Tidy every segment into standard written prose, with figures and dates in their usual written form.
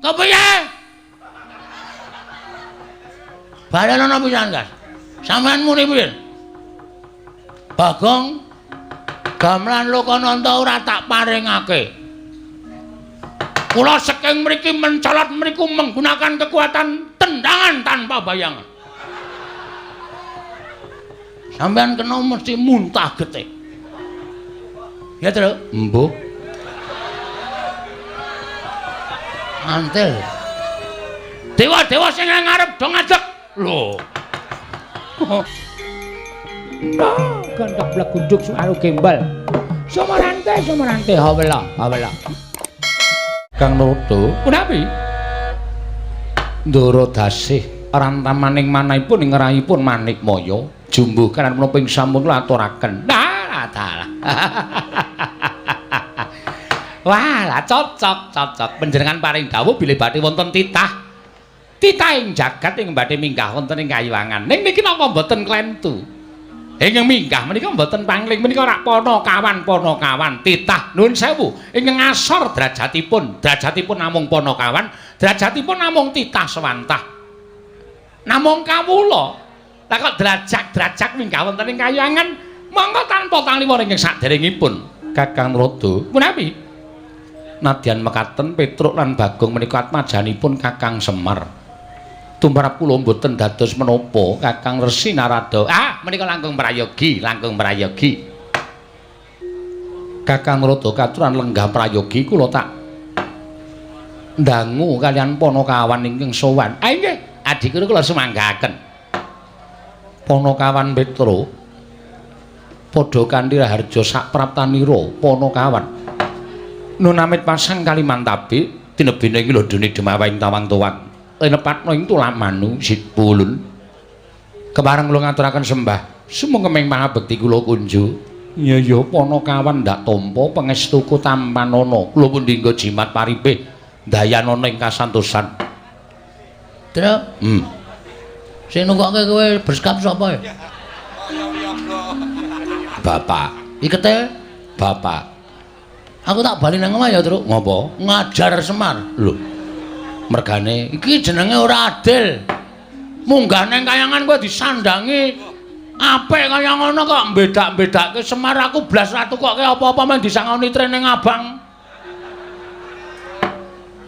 Kepiye? Balenono pisan, Kas. Sampeyan muni piye? Bagong gamelan Lokananta ora tak paringake. Kula saking mriki mencolot mriku menggunakan kekuatan tendangan tanpa bayangan. Sampeyan kena mesti muntah getih. Ya, Tru? Mbuh. Antel. Dewa-dewa sing nang ngarep do ngadeg. Lho. Gandak blagunduk suaru gembal. Sumerante, hawela. Kang Narada, punapi? Ndara dasih rantamaning manahipun ing ngerahipun Manikmaya, jumbuh kanan menapa ing sampun kula aturaken. Nah, dalah. Wah, lah cocok. Panjenengan paring dawuh bilih badhe wonten titah. Titah ing jagat ing badhe minggah wonten ing Kayuwangan. Ning niki napa mboten klentu? Ingkang minggah menika mboten pangling menika rak Panakawan titah nuwun sewu ingkang ngasor derajatipun namung Panakawan derajatipun namung titah sewantah namung kawula lah kok derajat minggah wonten ing Kayuwangan monggo tanpa taliwara ingkang saderengipun Kakang Narada punapi nadyan mekaten Petruk lan Bagong menika atmajanipun Kakang Semar tumrap kula mboten dados menapa Kakang Resi Narada. Menika langkung prayogi. Kakang Narada katuran lenggah prayogi kula tak ndangu kalian Panakawan ingkang sowan. Nggih, adi kula sumanggaken. Panakawan Petruk padha kanthi raharja sak praptanira Panakawan. Nun amit pasang Kalimantabe tinebene iki lho dene Demawaing Tawang-tawang. Nepatno ing Tulamanu Sipulun. Kepareng kula ngaturaken sembah sumengkeming pangabekti kula kunjuk. Ya Panakawan ndak tampa pangestuku tampanana. Kula pun dinggo jimat paribeh dayanana ing kasantosan. Truk. Sing nunggokke kowe berskap sapa ya? Bapak. Ikete Bapak. Aku tak bali nang omah ya, Truk. Ngopo? Ngajar Semar. Lho. Mergane iki jenenge ora adil. Munggah nang Kayangan kowe disandangi apik kaya ngono kok mbedak-bedake Semar aku blas ra tukoke apa-apa men disangoni trene Abang.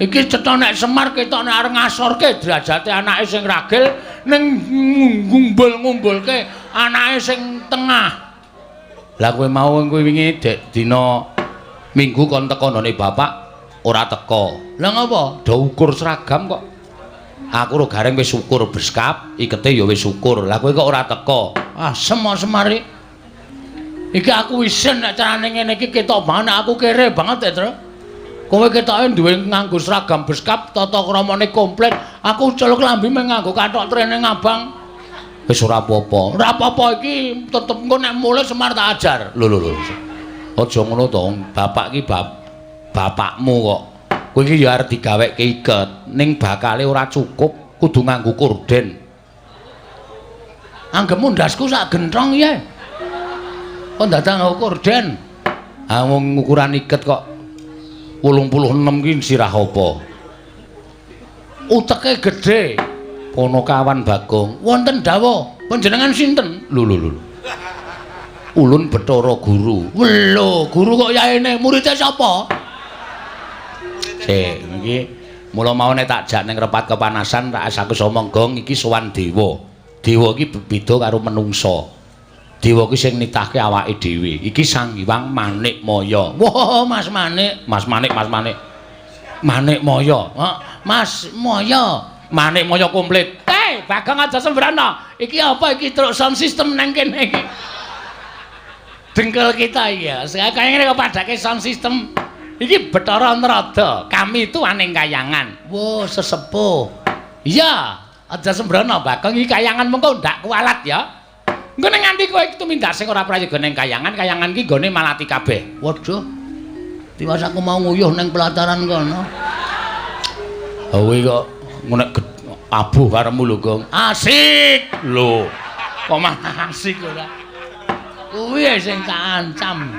Iki cetha nek Semar ketok nek arep ngasorke derajate anake sing ragil ning ngumbul-ngumbulke anake sing tengah. Lah kowe mau kowe wingi dek dina Minggu kon teko ndone bapak ora teko. Lah ngapa? Do ukur seragam kok. Aku ro gareng wis ukur beskap, ikete ya wis ukur. Lah kowe kok ora teko? Semar-semari. Iki aku isin nek carane ngene iki ketok banget aku kere banget ya, Tru. Kowe ketoke duwe nganggo seragam beskap, tata kramane komplit. Aku celuk lambi mung nganggo kathok trene Abang. Wis ora apa-apa. Ora apa-apa iki tetep engko nek mulih Semar tak ajar. Lho. Aja ngono to, bapak iki bapakmu kok. Kowe iki ya arep digaweke iket, ning bakale ora cukup, kudu nganggo korden. Anggepmu ndasku sak genthong ya. Kok dadak nganggo korden? Wong ukuran iket kok 86 ki sirah apa? Uteke gedhe. Panakawan Bagong. Wonten dawuh, panjenengan sinten? Lho. Ulun Bathara Guru. Lho, guru kok yaene muridé sapa? Iki mula mau nek tak jak ning repat kepanasan tak asaku omong gong iki sowan dewa. Dewa iki beda karo menungsa. Dewa iki sing nitahke awake dhewe. Iki Sang Hyang Manikmaya. Wah, Mas Manik. Manikmaya. Mas Maya. Manikmaya komplit. Bagong aja sembrana. Iki apa iki truk sound system nang kene iki. Dengkel kita ya. Kaya ngene kok padake sound system. Iki Bathara Narada. Kami itu aning Kayangan. Wo, sesepuh. Iya, aja sembrana Bagong iki Kayangan mengko ndak kualat ya. Engko ning nganti kowe tumindak sing ora prayoga ning Kayangan iki nggone malati kabeh. Waduh. Tiwas aku mau nguyuh ning pelataran kono. Kowe kok ngonek abuh karemu lho, Gong. Asik lho. Kok malah asik ora. Kuwi sing tak ancam.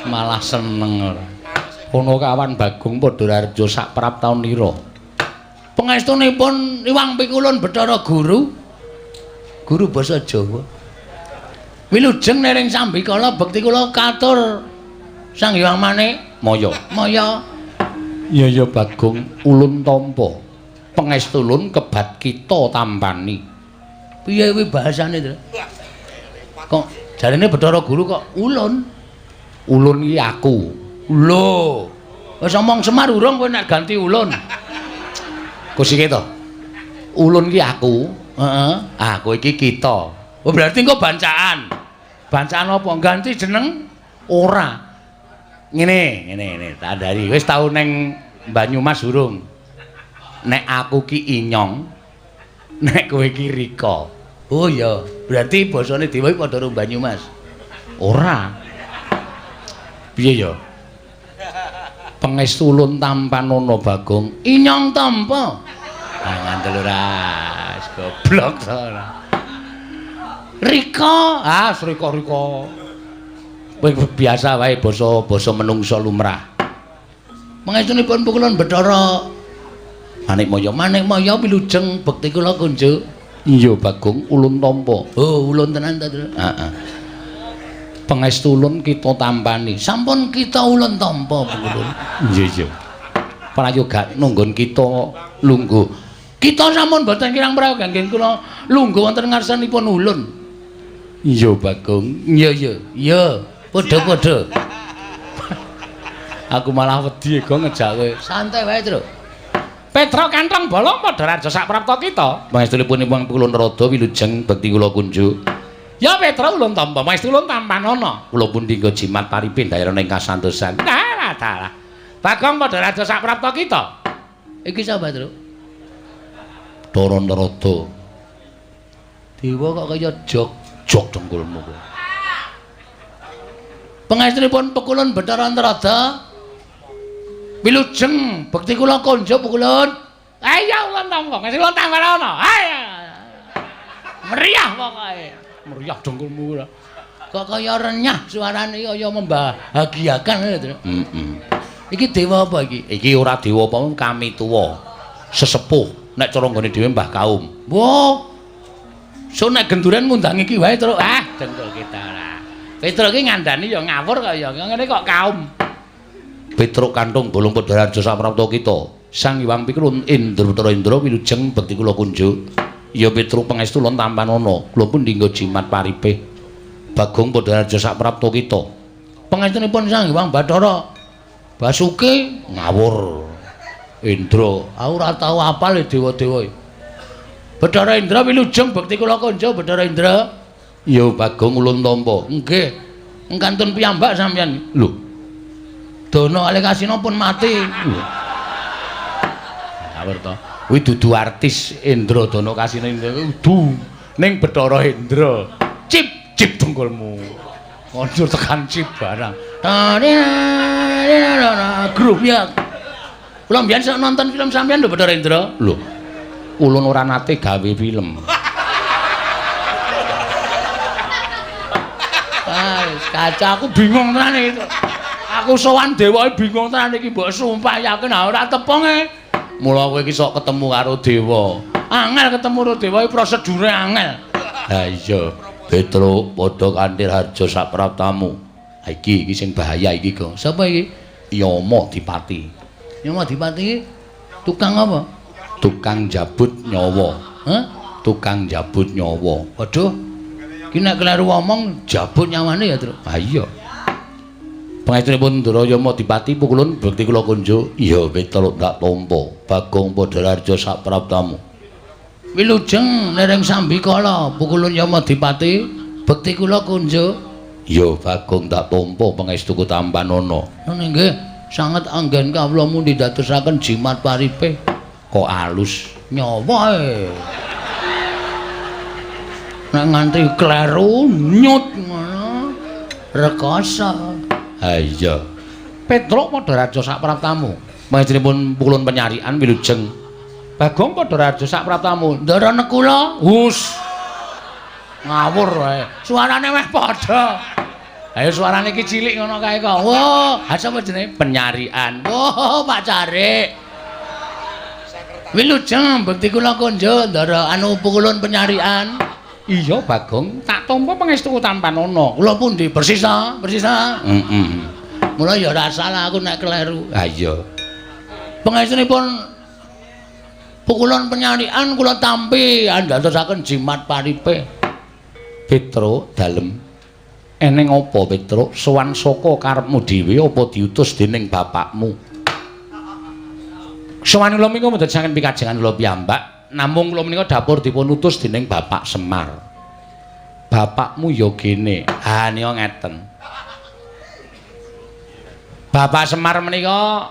Malah seneng ora. Ana kawan Bagong Padhararja sak praptaunira. Pangestunipun Iwang Pikulun Bathara Guru basa Jawa. Wilujeng nering sambikala bekti kula katur Sang Hyang Manik Maya. Iya Bagong ulun tampa. Pangestu ulun kebat kita tampani. Piye kuwi bahasane, Tru? Kok jarene Bathara Guru kok ulun? Ulun iki aku. Lho. Wis omong Semar urung kowe nek ganti ulun. Kusike to. Ulun iki aku. Heeh. Ah, kowe iki kita. Oh berarti engko bancaan. Bancaan apa? Ganti jeneng ora. Ngene, tandari. Wis tau ning Banyumas urung? Nek aku ki Inyong, nek kowe ki Rika. Oh iya, berarti basane Dewa padha karo Banyumas. Ora. Piye ya? Pangestu ulun tampan ana Bagong. Inyong tampa. Ah ngandel ora. Goblok to ora. Rika, Rika. Biasa wae basa menungsa lumrah. Pangestunipun Pukulan Bathara Manik Maya wilujeng bekti kula kunjuk. Iya Bagong ulun tampa. Oh, ulun tenan ta, Tru? Heeh. Pangestu ulun kita tampani. Sampun kita ulun tampa Pukulun. Iya. Prayoga nunggon kita lungguh. Kita sampun boten kirang prayoga nggih kula lungguh wonten ngarsanipun ulun. Iya Bagong. Iya. Padha-padha. Aku malah wedi go ngejak kowe. Santai wae, Tru. Petra Kantong Bolong Padhararja sak prapta kita. Pangestunipun Pukulun Rada wilujeng bekti kula kunjuk. Ya Petra ulun tampa, pangestu ulun tampan ana. Kula pun dinggo jimat paripin daerah ing kasantosan. Nah, dalah. Bagong Padhararja sak prapta kita. Iki sapa, Tru? Dara Narada. Dewa kok kaya jog dengkulmu kowe. Pangestunipun Pukulun Bathara Narada wilujeng bekti kula konjo Pukulun. Ayo ulun tampa, pangestu ulun tampan ana. Ayo. Meriah pokoke. Meriah dengkulmu ora. Kok kaya renyah suarane kaya membahagiakan Tru. Iki dewa apa iki? Iki ora dewa apa, kami tuwa. Sesepuh nek cara nggone dhewe Mbah Kaum. Wo. So nek genduren ngundang iki wae Tru. Dengkul kita ora. Petruk iki ngandani ya ngawur kok ya. Ngene kok kaum. Petruk Kantong Bolong Padhararja sak prapta kita. Sang Hyang Pikulun Indra wilujeng bekti kula kunjuk. Ya Petruk pangestu ulun tampan ana. Kula pun dinggo jimat paripih. Bagong Padhararja sak prapta kita. Pangestunipun Sang Hyang Bathara Basuki ngawur. Indra, aku ora tau apal dewa-dewa. Bathara Indra wilujeng bekti kula kunjuk Bathara Indra. Ya Bagong ulun tampa. Nggih. Engkantun piyambak sampeyan. Lho. Dana Alekasina pun mati. Ngawur to. Kuwi dudu artis Indra Dana Kasina kudu ning Bathara Indra. Cip dengkulmu. Kondur tekan cip barang. Grup ya. Kula mbiyen sok nonton film sampeyan lho Bathara Indra. Lho. Ulun ora nate gawe film. Kaca aku bingung tenan iki. Aku sowan dewa bingung tenan iki mbok sumpah yakin ora tepung e. Mula kowe iki sok ketemu karo dewa. Angel ketemu karo dewa iki prosedure angel. Ha iya, Petruk padha kanthi harja sak praptamu. Ha iki sing bahaya iki, Go. Sapa iki? Yama Dipati. Yama Dipati tukang apa? Tukang jabut nyawa. Hah? Tukang jabut nyawa. Waduh. Ki nek kleru ngomong jabut nyawane ya, Tru. Ha iya. Pangestunipun Yama Dipati Pukulun bekti kula kunjuk. Iya Petruk ndak tampa. Bagong Padhararja sak praptamu. Wilujeng nering sambikala Pukulun Yama Dipati bekti kula kunjuk. Iya Bagong ndak tampa pangestuku tampan ana. Nggih, sanget anggen kawula mundi dadosaken jimat paripih. Kok alus nyawa e. Nek nganti kleru nyut ngono rekoso. Ha iya. Petruk Padhararja sak praptamu. Panjenenganipun Pukulun penyarian wilujeng. Bagong Padhararja sak praptamu. Ndara nekula. Hus. Ngawur wae. Suarane meh padha. Ayo suarane iki cilik ngono kae kok. Wah, ha sapa jenenge? Penyarian. Wah, Pak Carik. Wilujeng bekti kula konjo ndara anu pukulun penyarian. Iya, Bagong, tak tampa pangestu tanpa nono. Kula pundi? Bersisa, bersisa. Mula ya ora salah aku nek kleru. Ha iya. Pangestunipun pukulun penyarian kula tampi andadosaken jimat paripe. Petro dalem. Eneng apa Petro? Sowan saka karepmu dhewe apa diutus dening bapakmu? Sowan kula menika mboten saking pikajengan kula piyambak, namung kula menika dapur dipun utus dening Bapak Semar. Bapakmu ya kene. Ha nika ngeten. Bapak Semar menika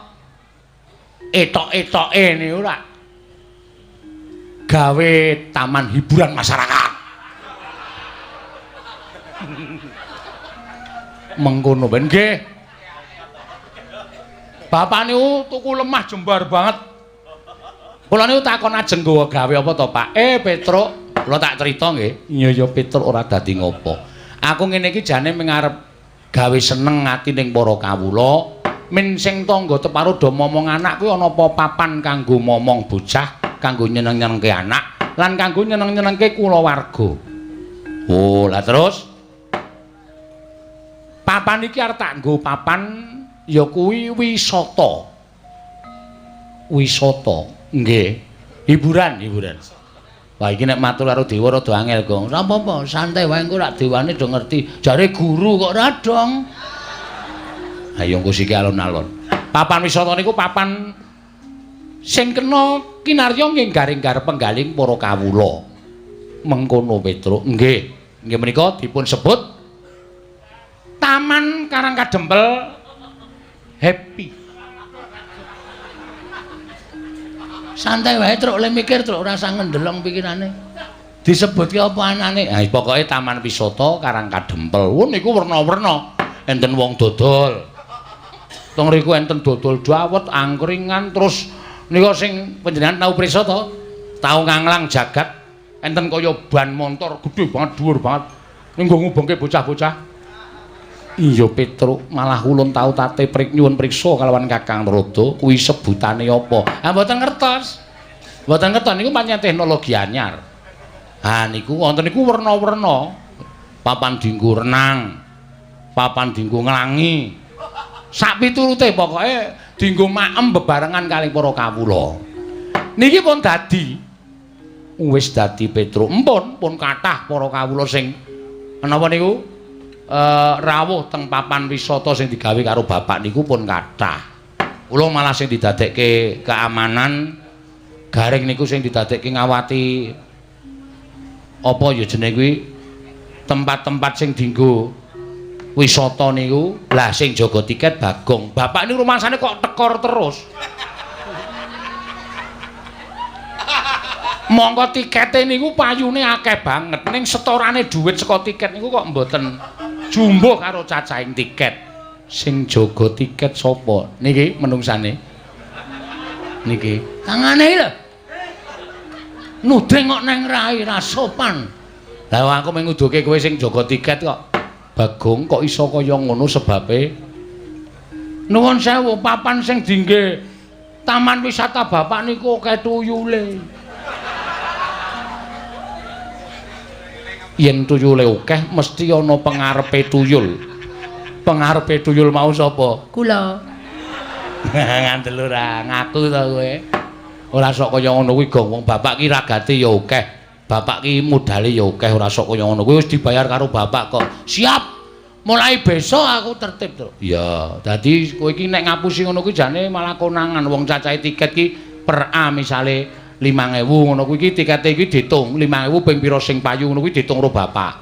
etok-etoke niku ora gawe taman hiburan masyarakat. Mengkono ben nggih. Bapak niku tuku lemah jembar banget. Kula niku takon ajeng gawe apa to, Pak? Petruk, kula tak crita nggih. Iya Petruk ora dadi ngopo. Aku ngene iki jane mengarep gawe seneng ati ning para kawula. Men sing tangga teparo do momong anak kuwi ana apa papan kanggo momong bocah, kanggo nyeneng-nyenengke anak, lan kanggo nyeneng-nyenengke kulawarga. Oh, lah terus papan iki arep tak nggo papan ya kuwi wisata. Wisata, nggih. Hiburan. Wah iki nek matur karo dewa rada angel, Gong. Ora apa-apa, santai wae engko rak dewane do ngerti. Jare guru kok ora dong. Ayo engko siki alon-alon. Papan wisata niku papan sing kena kinarya nggih garing-garep penggaling para kawula. Mengkono Petruk. Nggih. Nggih menika dipun sebut Taman Karangkadempel Happy. Santai wae Truk, le mikir Truk ora usah ngendelong pikirane. Disebutke apa anane? Ha pokoke Taman Wisata Karangkadempel. Wo niku werna-werna. Enten wong dodol. Teng riku enten dodol dawet, angkringan, terus nika sing panjenengan tau prisa to? Tau nganglang jagat. Enten kaya ban motor gedhe banget, dhuwur banget. Ning nggo ngubengke bocah-bocah. Iya Petruk, malah ulun tau tate nyuwun priksa kalawan Kakang Narada, kuwi sebutane apa? Ah mboten ngertos. Mboten ngertos niku pancen teknologi anyar. Ha niku wonten niku werna-werna. Papan dienggo renang, papan dienggo nglangi. Sak piturute pokoke dienggo maem bebarengan kali para kawula. Niki pun dadi wis dadi Petruk. Pun kathah para kawula sing menapa niku? Rawuh teng papan wisata sing digawe karo bapak niku pun kathah. Kula malah sing didadekke keamanan garing niku sing didadekke ngawati apa ya jenenge kuwi tempat-tempat sing dienggo wisata niku. Lah sing jaga tiket Bagong. Bapak niku rumasane kok tekor terus. Monggo tikete niku payune akeh banget ning setorane dhuwit saka tiket niku kok mboten jumbuh karo cacahing tiket. Sing jaga tiket sapa? Niki menungsane. Niki. Tangane lho. Nudeng kok neng rai ra sopan. Lah aku mung nguduhke kowe sing jaga tiket kok. Bagong kok iso kaya ngono sebabe? Nuwun sewu, papan sing dingge taman wisata bapak niku akeh tuyule. Yen tuyule akeh mesti ana pengarepe tuyul. Pengarepe tuyul mau sapa? Kula. Ngandel ora ngaku to kowe. Ora sok kaya ngono kuwi Gong, wong bapak ki ragate ya akeh. Bapak ki modale ya akeh, ora sok kaya ngono. Kowe wis dibayar karo bapak kok. Siap. Mulai besok aku tertib, Truk. Iya, dadi kowe iki nek ngapusi ngono kuwi jane malah konangan. Wong cacahe tiket ki per A misale 5.000 ngono kuwi iki tikete iki ditung 5.000 ping pira sing payu ngono kuwi ditung karo bapak.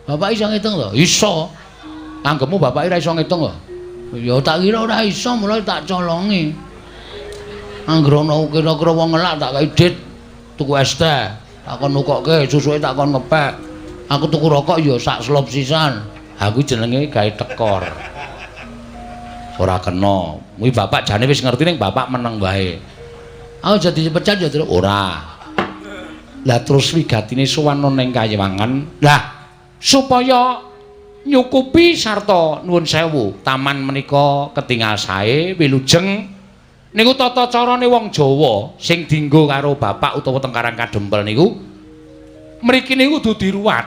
Bapak iso ngitung lho? Iso. Anggepmu bapak ora iso ngitung lho? Ya tak kira ora iso, mulai tak colongi. Anggere ana kira-kira wong ngelak tak kei dit tuku es teh. Tak kon nukokke, susuke tak kon ngepek. Aku tuku rokok ya sak slop sisan. Aku jenenge gawe tekor. Ora kena. Kuwi bapak jane wis ngerti ning bapak meneng wae. Aku jadi pecat ya terus ora. Lah terus wigatine sowan ning Kayewangan. Lah supaya nyukupi sarta nuwun sewu taman menika ketingal sae wilujeng niku tata carane wong Jawa sing dienggo karo bapak utawa teng Karang Kadempel niku mriki niku kudu diruwat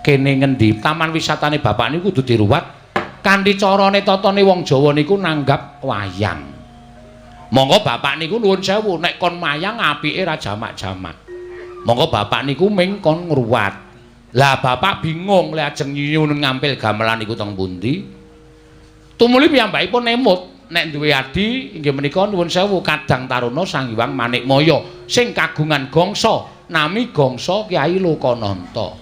kene ngendi taman wisatane bapak niku kudu diruwat kanthi carane tatane wong Jawa niku nanggap wayang monggo bapak niku nuwun sewu nek kon mayang apike ra jamak-jamak monggo bapak niku ming kon ngruwat. Lah bapak bingung lek ajeng nyuwun ngampil gamelan niku teng pundi. Tumuli piyambakipun nemut nek duwe adi inggih menika nuwun sewu Kadang Taruna Sang Hyang Manikmaya sing kagungan gangsa nami gangsa Kyai Lokananta.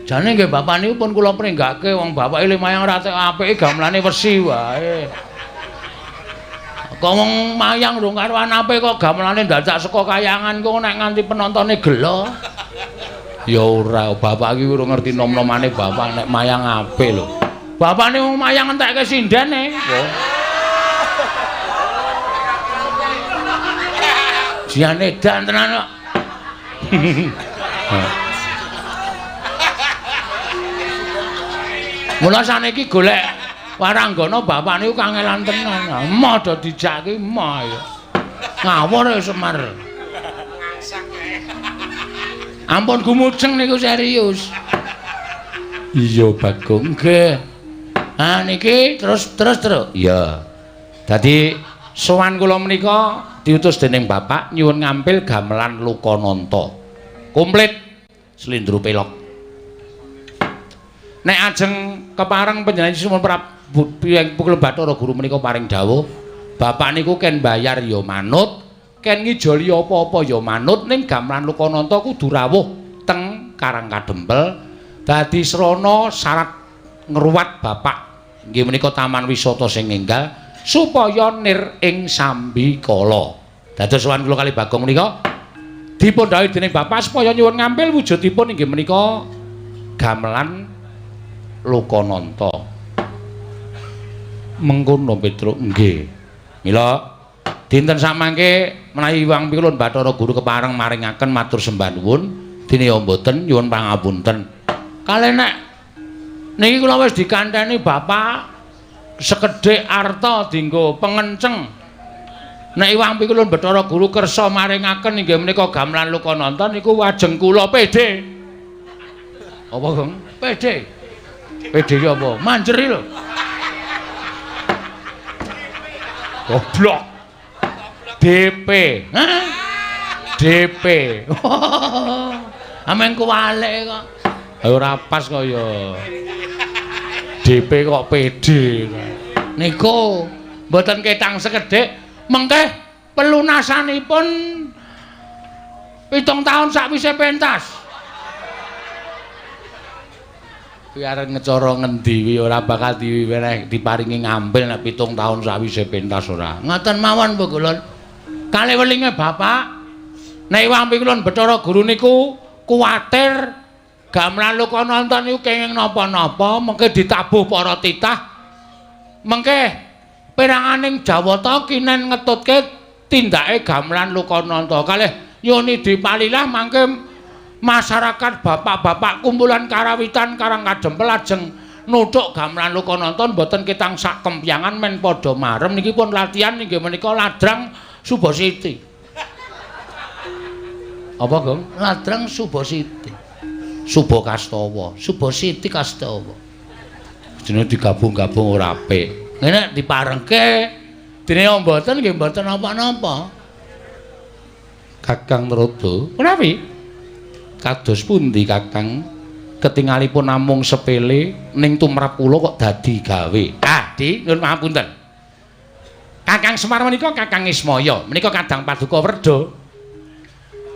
Jane nggih bapak niku pun kula pringgake wong bapake mayang ra apike gamelane wesi wae. Kok wong mayang rung karo anape kok gamelane dadak saka kayangan kok nek nganti penontone gelo. Ya ora, bapak iki ora ngerti nom-nomane bapak nek mayang apik lho. Bapakne wong mayang entekke sindene. Jane dan tenan kok. Mula saniki golek waranggana bapak niku kangelan tenan. Emoh do dijake emoh ya. Ngawur Semar. Ampun gumujeng niku serius. Iya Bagong nggih. Ah niki terus. Iya. Dadi sowan kula menika diutus dening bapak nyuwun ngampil gamelan Lokananta. Komplit slindro pelok. Nek ajeng kepareng panjenengan sumun Prabu Pukul Bathara Guru menika paring dawuh, bapak niku ken bayar ya manut, ken ngijoli apa-apa ya manut ning gamelan Lokananta kudu rawuh teng Karang Kadempel. Dadi srana syarat ngruwat bapak nggih menika taman wisata sing enggal supaya nir ing sambikala. Dados sowan kula kali Bagong menika dipun dawuh dening bapak supaya nyuwun ngampil wujudipun inggih menika gamelan Lokananta. Mengkono Petruk nggih. Mila dinten samangke menawi Hyang Pilun Bathara Guru kepareng maringaken matur sembah nuwun dene mboten nyuwun pangapunten. Kalih nek niki kula wis dikandhani bapak sekedhik arta dienggo pengenceng. Nek Hyang Pilun Bathara Guru kersa maringaken inggih menika gamelan Lokananta niku wajeng kula pede. Apa, Gong? Pede. Pede iki apa? Manjeri lho. Goblok. DP. Hah? DP. Ameng kuwalik kok. Ora pas kok ya. DP kok pede. Niku mboten ketang sekedhik, mengke pelunasanipun 7 tahun sakwise pentas. Kuwi arep ngecara ngendi wi ora bakal diparingi ngampil nek 7 tahun sakwise pentas ora. Ngoten mawon Bu Kulon. Kalih welinge bapak nek Hyang Pilun Bathara Guru niku kuwatir gamelan Lokananta niku kenging napa-napa mengke ditabuh para titah. Mengke peranganing Jawata kinen ngetutke tindake gamelan Lokananta. Kalih nyuni dipalilah mangke masyarakat bapak-bapak kumpulan karawitan Karang Kadempel ajeng nuthuk gamelan Lokananta mboten ketang sak kempyangan men padha marem niki pun latihan inggih menika ladrang Subasiti. Apa, Gong? Ladrang Subasiti. Subakastawa, Subasiti Kastawa. Jenenge digabung-gabung ora apik. Nek diparengke dene mboten nggih mboten napa-napa. Kakang Narada, menawi kados pundi Kakang ketingalipun namung sepele ning tumrap kula kok dadi gawe. Ah, Di, nyuwun pangapunten. Kakang Semar menika Kakang Ismaya, menika Kadang Paduka Werda.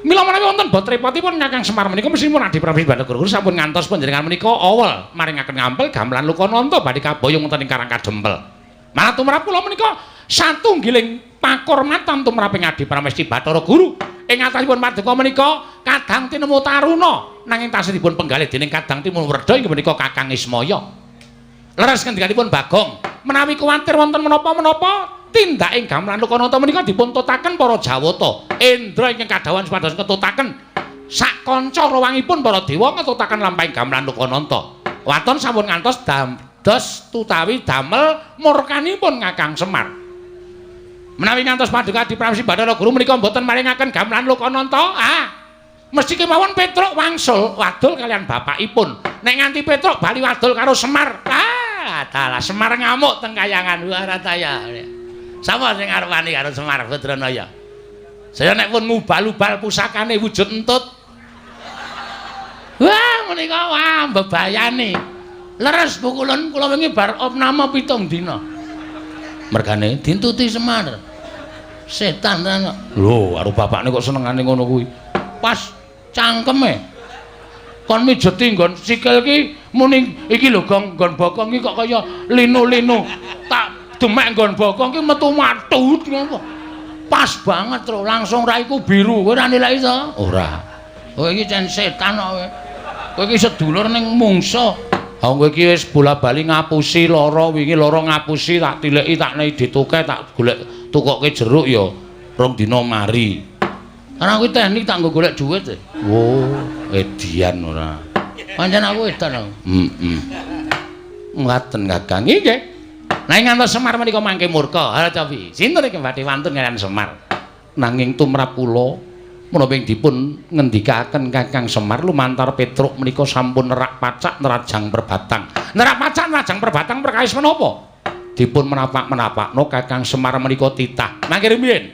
Mila menawi wonten bot repotipun Kakang Semar menika mestipun Adi Prabu Bathara Guru sampun ngantos panjenengan menika awal maringaken ngampil gamelan Lokananta badhe kaboyong wonten ing Karang Kadempel. Malah tumrap kula menika satunggiling pakurmatan tumraping Adi Pramesti Bathara Guru. Ing atasipun paduka menika Kadang tinemu taruna nanging tasih dipun penggalih dening Kadang Tinemu Werda inggih menika Kakang Ismaya. Leres ngendikanipun Bagong, menawi kuwatir wonten menapa-menapa tindak ing gamelan Lokananta menika dipun tutaken para Jawata. Indra ingkang kadhawan supados ketutaken sak kanca rawangipun para dewa ngetutaken lampahing gamelan Lokananta. Waton sampun ngantos dados tutawi damel murkanipun Kakang Semar. Menawi ngantos paduka dipramsi Bathara Guru menika mboten maringaken gamelan Lokananta, mesti kemawon Petruk wangsul wadul kalian bapakipun. Nek nganti Petruk bali wadul karo Semar, dalah Semar ngamuk teng kayangan Warataya. Sapa sing arep wani karo Semar Badranaya? Saya nek pun ngubal-ubal pusakane wujud entut. Wah, menika wah bebayane. Leres pukulan kula wingi bar opname 7 dina. Mergane dintuti Semar. Setan tenan. Lho, karo bapakne kok senengane ngono kuwi. Pas cangkeme. Kon mijeti nggon sikil ki muni iki lho nggon bokong iki kok kaya linu-linu. Tak demek nggon bokong ki metu matut ngono. Pas banget lho, langsung raiku biru. Kowe ora nilai to? Ora. Kowe iki cen setan kok kowe. Kowe iki sedulur ning mungsa. Ha kowe iki wis bola-bali ngapusi lara wingi lara ngapusi tak tileki tak nei dituke tak golek tukoke jeruk ya rong dina mari. Karena kuwi teknik tak nggo golek dhuwit. Oh, edian ora. Pancen aku edan. Ngaten Kakang. Nggih. Nanging ngantos Semar menika mangke murka. Haracawi. Sinten iki badhe wantun kalian Semar. Nanging tumrap kula menapa dipun ngendikaken Kakang Semar lumantar Petruk menika sampun nerak pacak nerajang perbatang. Nerak pacak nerajang perbatang perkawis menapa? Dipun menapak-menapakno Kakang Semar menika titah. Mangke riyen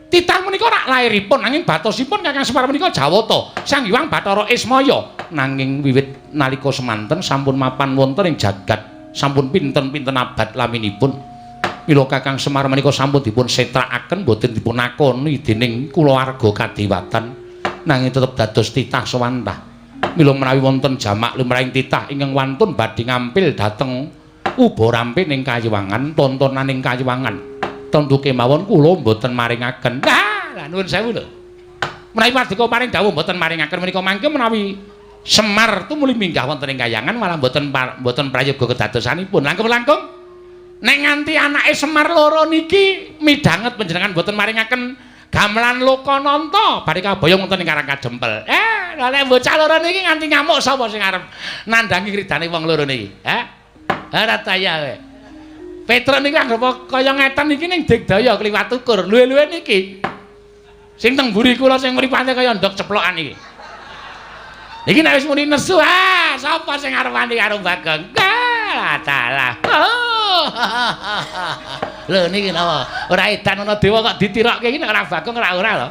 titah menika rak lairipun nanging batosipun Kakang Semar menika Jawata Sang Hyang Bathara Ismaya. Nanging wiwit nalika semanten sampun mapan wonten ing jagat sampun pinten-pinten abad laminipun. Mila Kakang Semar menika sampun dipun setrakaken boten dipun akoni dening kulawarga kadewatan nanging tetep dados titah sawantah. Mila menawi wonten jamak lumrahing titah ingkang wantun badhe ngampil dhateng Ubarampe ning Kayiwangan, tontonan ing Kayiwangan. Tentu kemawon kula mboten maringaken. Lah nuwun sewu lho. Menawi paduka paring dawuh mboten maringaken menika mangke menawi Semar tumuli minggah wonten ing Kayangan malah mboten prayoga kedadosanipun. Langkung-langkung nek nganti anake Semar loro niki midhanget panjenengan mboten maringaken gamelan Lokananta bari kaboyong wonten ing Karang Kajempel. Lha nek bocah loro niki nganti ngamuk sapa sing arep nandangi kridane wong loro niki? Harataya kowe. Petruk niki anggap kaya ngeten iki ning Digdaya kliwat ukur. Luwe-luwe niki. Sing teng mburi kula sing mripate kaya ndok ceplokan iki. Iki nek wis muni nesu, sapa sing arep wani karo Bagong? Dalah. Lho niki napa? Ora edan ana dewa kok ditirokke iki nek ora Bagong ora lho.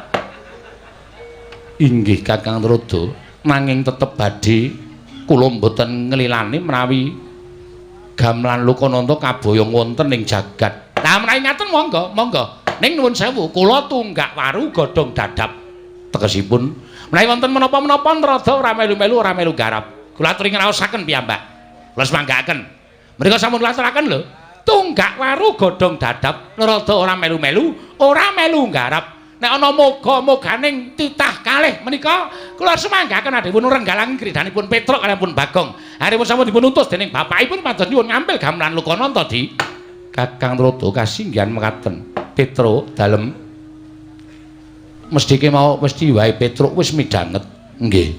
Inggih Kakang Trada, nanging tetep badhe kula mboten nglilani menawi gamelan Lokananta kaboyong wonten ing jagat. Lah menawi ngaten monggo, monggo. Ning nuwun sewu, kula tunggak waru godhong dadap. Tegesipun menawi wonten menapa-menapa Trada ora melu-melu ora melu garap. Kula aturi ngraosaken piyambak. Kula semanggaken. Mrika sampun laturaken lho. Tunggak waru godhong dadap, Trada ora melu-melu, ora melu garap. Nek ana moga-moganing titah kalih menika kula semanggaken adhipun renggalang kridhanipun Petruk kaliyan pun Bagong. Haripun sampun dipun utus dening bapakipun pados nyuwun ngampil gamelan Lokananta di Kakang Trada kasinggihan mekaten. Petruk dalem mesti kemau mesti wae Petruk wis midhanget. Nggih.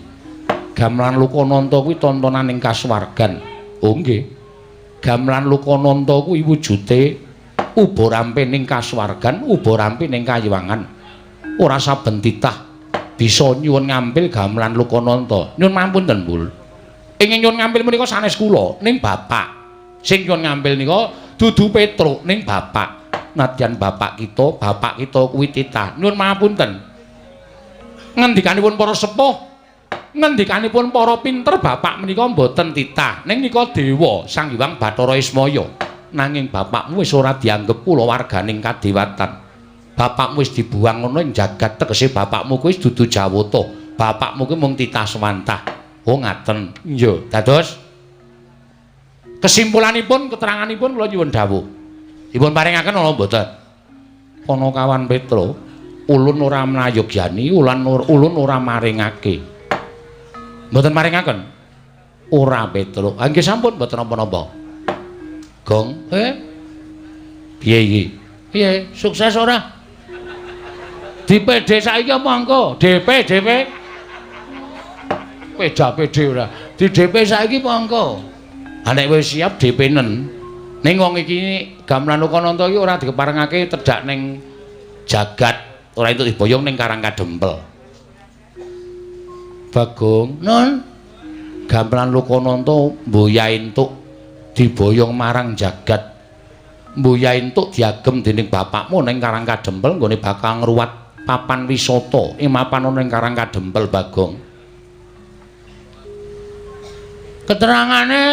Gamelan Lokananta kuwi tontonan ing kasuwargan. Oh nggih. Gamelan Lokananta kuwi wujude Ubarampe ning kasuwargan, Ubarampe ning Kayiwangan. Ora saben titah bisa nyuwun ngampil gamelan Lokananta. Nyuwun mapunten, Mbul. Ingin nyuwun ngampil menika sanes kula ning bapak. Sing nyuwun ngampil nika dudu Petruk ning bapak. Nadyan bapak kita kuwi titah. Nyuwun mapunten. Ngendikanipun para sepuh, ngendikanipun para pinter bapak menika mboten titah. Ning nika dewa Sang Hyang Bathara Ismaya. Nanging bapakmu wis ora dianggep kulawarganing kadewatan. Bapakmu wis dibuang ngono ing jagat, tegese bapakmu kuwi wis dudu Jawata. Bapakmu kuwi mung titah sawantah. Oh ngaten. Iya, dados kesimpulanipun keteranganipun kula nyuwun dawuh. Dipun paringaken ana mboten? Panakawan Petruk, ulun ora mlayogyani, ulun ora maringake. Mboten maringaken? Ora Petruk. Nggih sampun mboten napa-napa. Gong, piye iki? Piye, sukses ora? DPD saiki monggo, DP. peda-pede ora. Di DP saiki monggo. Ha nek wis siap DP-nen. Ning wong iki Gamelan Lokananta iki ora dikeparengake tedhak ning jagat, ora entuk diboyong ning Karang Kadempel. Bagong, Nun. Gamelan Lokananta mboya entuk diboyong marang jagat. Mboya entuk diagem dening bapakmu ning Karang Kadempel nggone bakal ngruwat papan wisata mapan ana ning Karang Kadempel, Bagong. Keterangane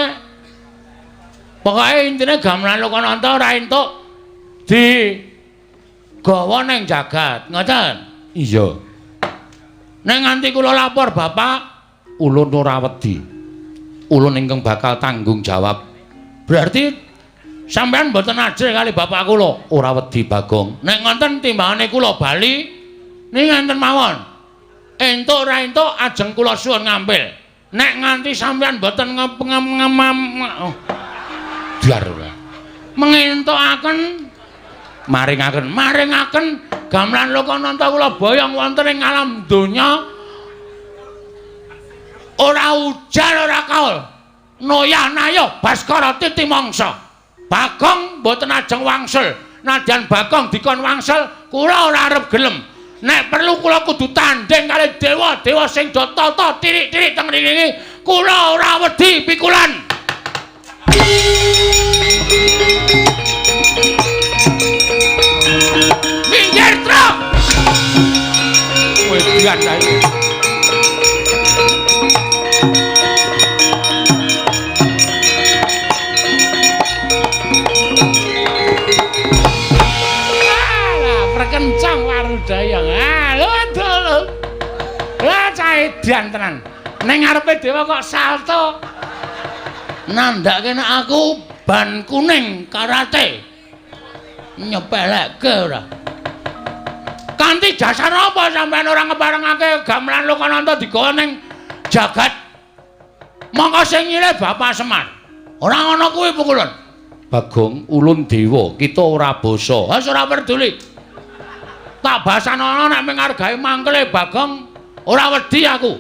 pokoke intine Gamelan Lokananta ora entuk digawa ning jagat, ngoten? Iya. Nek nganti kula lapor Bapak, ulun ora wedi. Ulun ingkang bakal tanggung jawab. Berarti sampean mboten ajrih kali bapak kula. Ora wedi, Bagong. Nek ngoten timbangane kula bali ning ngenten mawon. Entuk ora entuk ajeng kula suwun ngambil. Nek nganti sampean mboten biar ora. Mengentukaken maringaken Gamelan Lokananta kula boyong wonten ing alam donya. Ora ujan ora kaul. Noyah-nayah Baskara Titi mangsa. Bagong mboten ajeng wangsul. Nadyan Bagong dikon wangsul, kula ora arep gelem. Nek perlu kula kudu tanding kali dewa-dewa sing do tata tirik-tirik teng mriki. Kula ora wedi pikulan. Minggir truk. Wedian saiki. Kencang warudayang. Lho. Lah cah edan tenan. Ning ngarepe dewa kok salto. Nandhake nek aku ban kuning karate. Nyepelekke ora. Kanthi dasar apa sampean ora ngeparengake Gamelan Lokananta digawa ning jagat? Mongko sing nyilih Bapak Semar. Ora ngono kuwi pukulun. Bagong, ulun dewa, kita ora basa. Wis ora peduli. Tak basanono nek menghargai mangkele Bagong, ora wedi aku.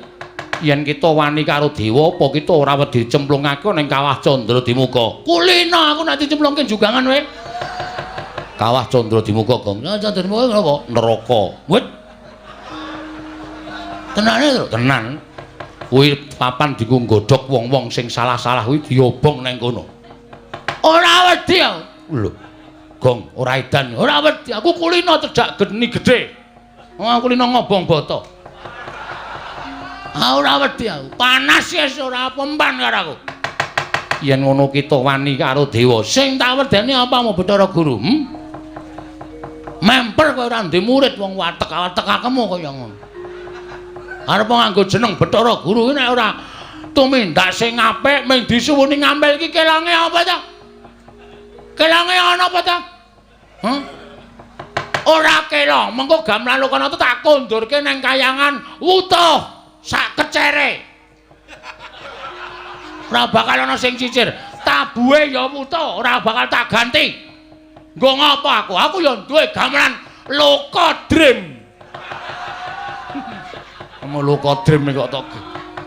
Yen kita wani karo dewa apa kita ora wedi dicemplungake ning Kawah Candra Dimuka. Kulina aku nek dicemplungke jugangan wae. Kawah Candra Dimuka, Gong. Candra Dimuka napa? Neraka. Wit. Tenane to? Tenan. Kuwi papan diku nggodhog wong-wong sing salah-salah kuwi diobong ning kono. Ora wedi aku. Lho. Gong, ora edan, ora wedi. Aku kulina cedhak geni gedhe. Aku kulina ngobong bata. Ora wedi aku. Panas wis ora pempan karo aku. Yen ngono kita wani karo dewa, sing tak wedeni apa mau Bathara Guru? Memper kowe ora ndek murid wong watek-watek akemu kaya ngono. Arep nganggo jeneng Bathara Guru nek ora tumindak sing apik mung disuwuni ngambil iki kelange apa ta? Kelange ana apa ta? Ora kela, mengko Gamelan Lokananta tak kondurke ning kayangan utuh sak kecere. Ora bakal ana sing cicir. Tabuhe ya utuh, ora bakal tak ganti. Nggo ngopo aku? Aku ya duwe gamelan Lokodrim. Kamu Lokodrim kok tok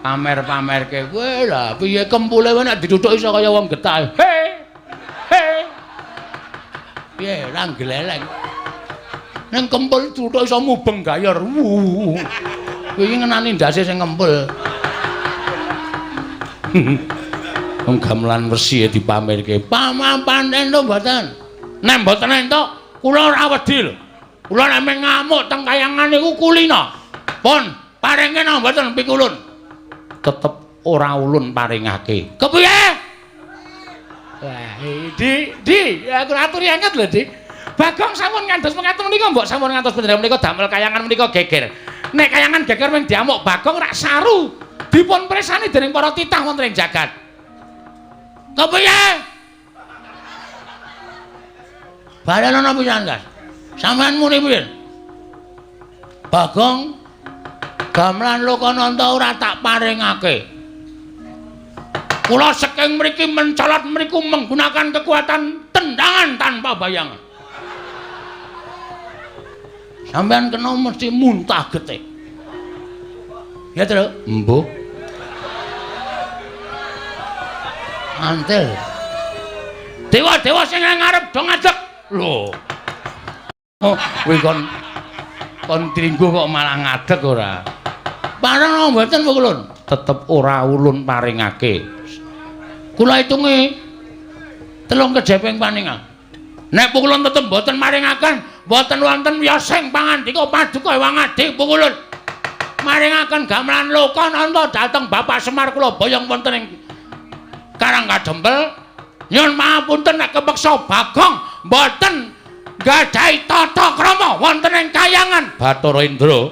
pamer-pamerke kowe lah piye kempule kowe nek dituthuk iso kaya wong getah. Piye ra gleleng. Ning kempul tuthuk iso mubeng gayor. Kowe iki ngenani ndase sing kempul. Wong gamelan wesi dipamerke. Pamapan entuk mboten? Nek mboten entuk, kula ora wedi lho. Kula nek ngamuk teng kayangan niku kulina. Pun paringke napa mboten pikulun? Tetep ora ulun paringake. Kepiye? Wah, Di, aku aturi anget lho, Di. Bagong sampun ngantos mengaten menika mbok sampun ngantos pendherek menika damel kayangan menika geger. Nek kayangan geger mung diamuk Bagong rak saru dipun presani dening para titah wonten ing jagat. Kepiye? Balen ana pisan, Kas. Sampeyan muni piye? Bagong Gamelan Lokananta ora tak paringake. Kula saking mriki mencolot mriku menggunakan kekuatan tendangan tanpa bayangan. Sampeyan kena mesti muntah getih. Ya, Tru? Mbuh. Antil. Dewa-dewa sing ngarep do ngadeg. Lho. Oh, kuwi kon tringgo kok malah ngadeg ora. Parang mboten Bu Kulun. Tetep ora ulun paringake. Kula hitunge 3 kejeping paningal. Nek Bu Kulun tetep mboten maringaken, mboten wonten wiyosing pangandika paduka Hyang Adi Bu Kulun. Maringaken gamelan Lokananta dhateng Bapak Semar kula boyong wonten ing Karang Kadempel. Nyuwun pangapunten nek kepeksa Bagong mboten gadhahi tata krama wonten ing kayangan Bathara Indra.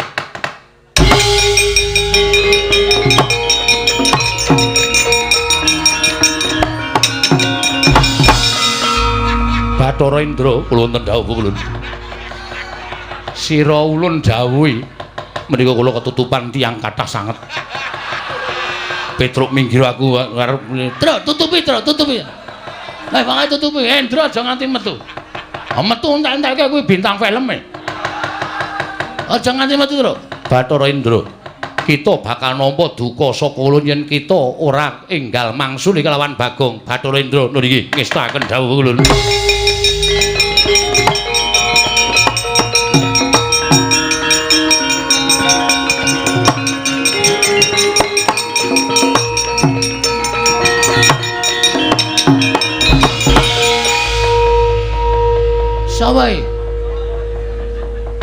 Bathara Indra kula wonten dawuh ulun. Sira ulun dawuhi menika kula ketutupan tiyang kathah sanget. Petruk minggir aku arep tutupi. Lah wae tutupi Indra aja nganti metu. Metu entek-entekke kuwi bintang film e. Aja nganti metu, Tru. Bathara Indra, kita bakal nampa duka saka ulun yen kita ora enggal mangsuli kelawan Bagong. Bathara Indra niki ngestaken dawuh ulun. Sawai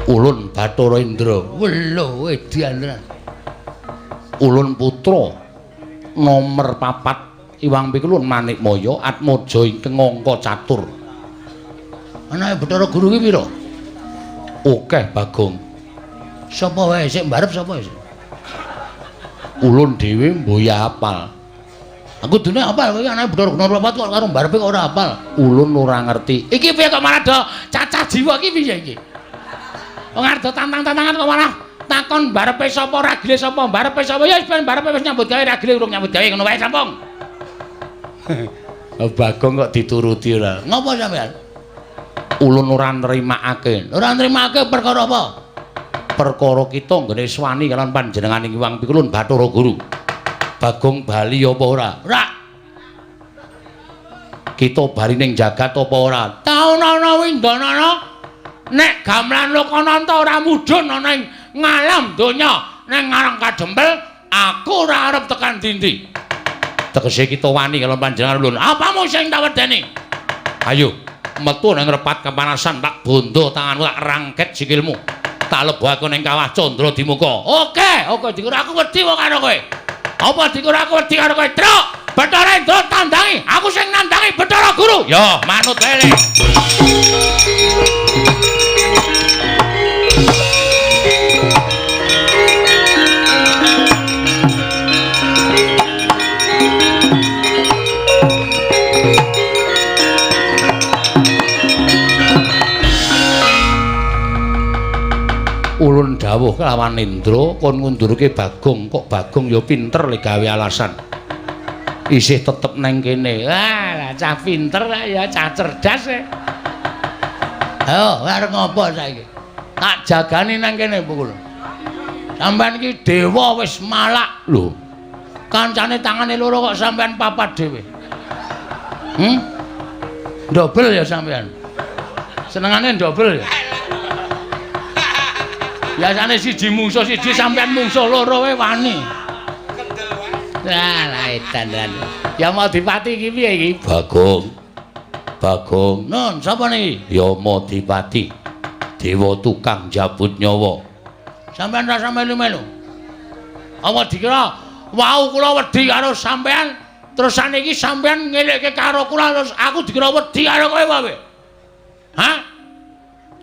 ulun Bathara Indra welo edianan ulun putra nomor 4 Iwang Pikulun Manikmaya Atmaja ingkang angka catur. Anake Bathara Guru ki pira? Akeh Bagong. Sapa wae sik mbarep sapa sik? Ulun dhewe mboya apal. Aku dene apal kowe anake Bathara Guru nomor 4 kok karo mbarepe kok ora apal. Ulun ora ngerti. Iki piye kok malah do cacah jiwa iki piye iki? Wong arep tantang-tantangan kok malah takon mbarepe sapa ragile sapa mbarepe sapa ya wis ben mbarepe wis nyambut gawe ragile urung nyambut gawe ngono wae sampung. Bagong kok dituruti ora. Ngopo sampean? Ulun ora nrimakake. Ora nrimakake perkara apa? Perkara kita nggone swani kalian panjenenganing Iwang Pikulun Bathara Guru. Bagong bali apa ora? Ora. Kita bali ning jagat apa ora? Taun-taun windanana nek gamelan Lokananta ora mudhun ana ing ngalam donya ning Karang Kadempel, aku ora arep tekan ndi-ndi. Tegese kita wani karo panjenengan ulun. Apamu sing tak wedeni? Ayo, metu ning repat kepanasan tak bondo tanganmu tak rangket sikilmu. Tak lebokake ning kawah Candra Dimuka. Oke, dikur aku wedi kok karo kowe. Apa dikur aku wedi karo kowe? Truk, Bathara Indra tandangi, aku sing nandangi Bathara Guru. Yo, manut wae. Ulun dawuh kelawan Indra kon ngundurke Bagong, kok Bagong ya pinter le gawe alasan. Isih tetep nang kene. Lah cah pinter ya cah cerdas e. Ayo, arep ngopo saiki? Tak jagani nang kene pukul. Sampeyan iki dewa wis malak lho. Kancane tangane loro kok sampeyan papat dhewe. Dobel ya sampeyan. Senengane dobel ya. Biasane siji mungsuh siji sampean mungsuh loro wae wani. Lah edan. Ya Madipati iki piye iki? Bagong. Nun, sapa niki? Ya Madipati. Dewa tukang jabut nyawa. Sampeyan rasa melu-melu. Apa dikira wau kula wedi karo sampean terus saniki sampean ngelekke karo kula terus aku dikira wedi karo kowe wae. Hah?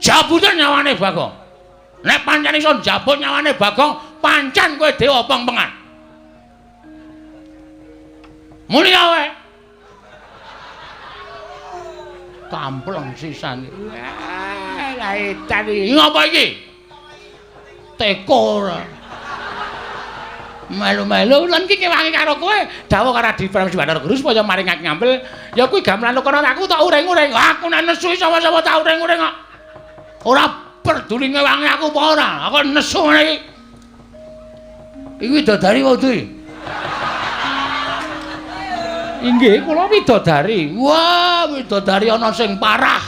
Jabutan nyawane Bagong. Nek pancen iso njabut nyawane Bagong, pancen kowe dewa pengpengan. Muni wae. Kampleng sisan. Lah edan iki. Ngopo iki? Teko ora. Melu-melu lan iki kewangi karo kowe. Dawuh karo Adi Prabu Bathara Guru supaya maringake ngampil. Ya kuwi gamelan Lokananta aku tak uring-uring. Aku nek nesu sapa-sapa tak uring-uring kok. Ora peduli ngewangi aku apa ora, aku nesu ngene iki. Iki dadari wae. Inggih, kula widodari. Wah, widodari ana sing parah.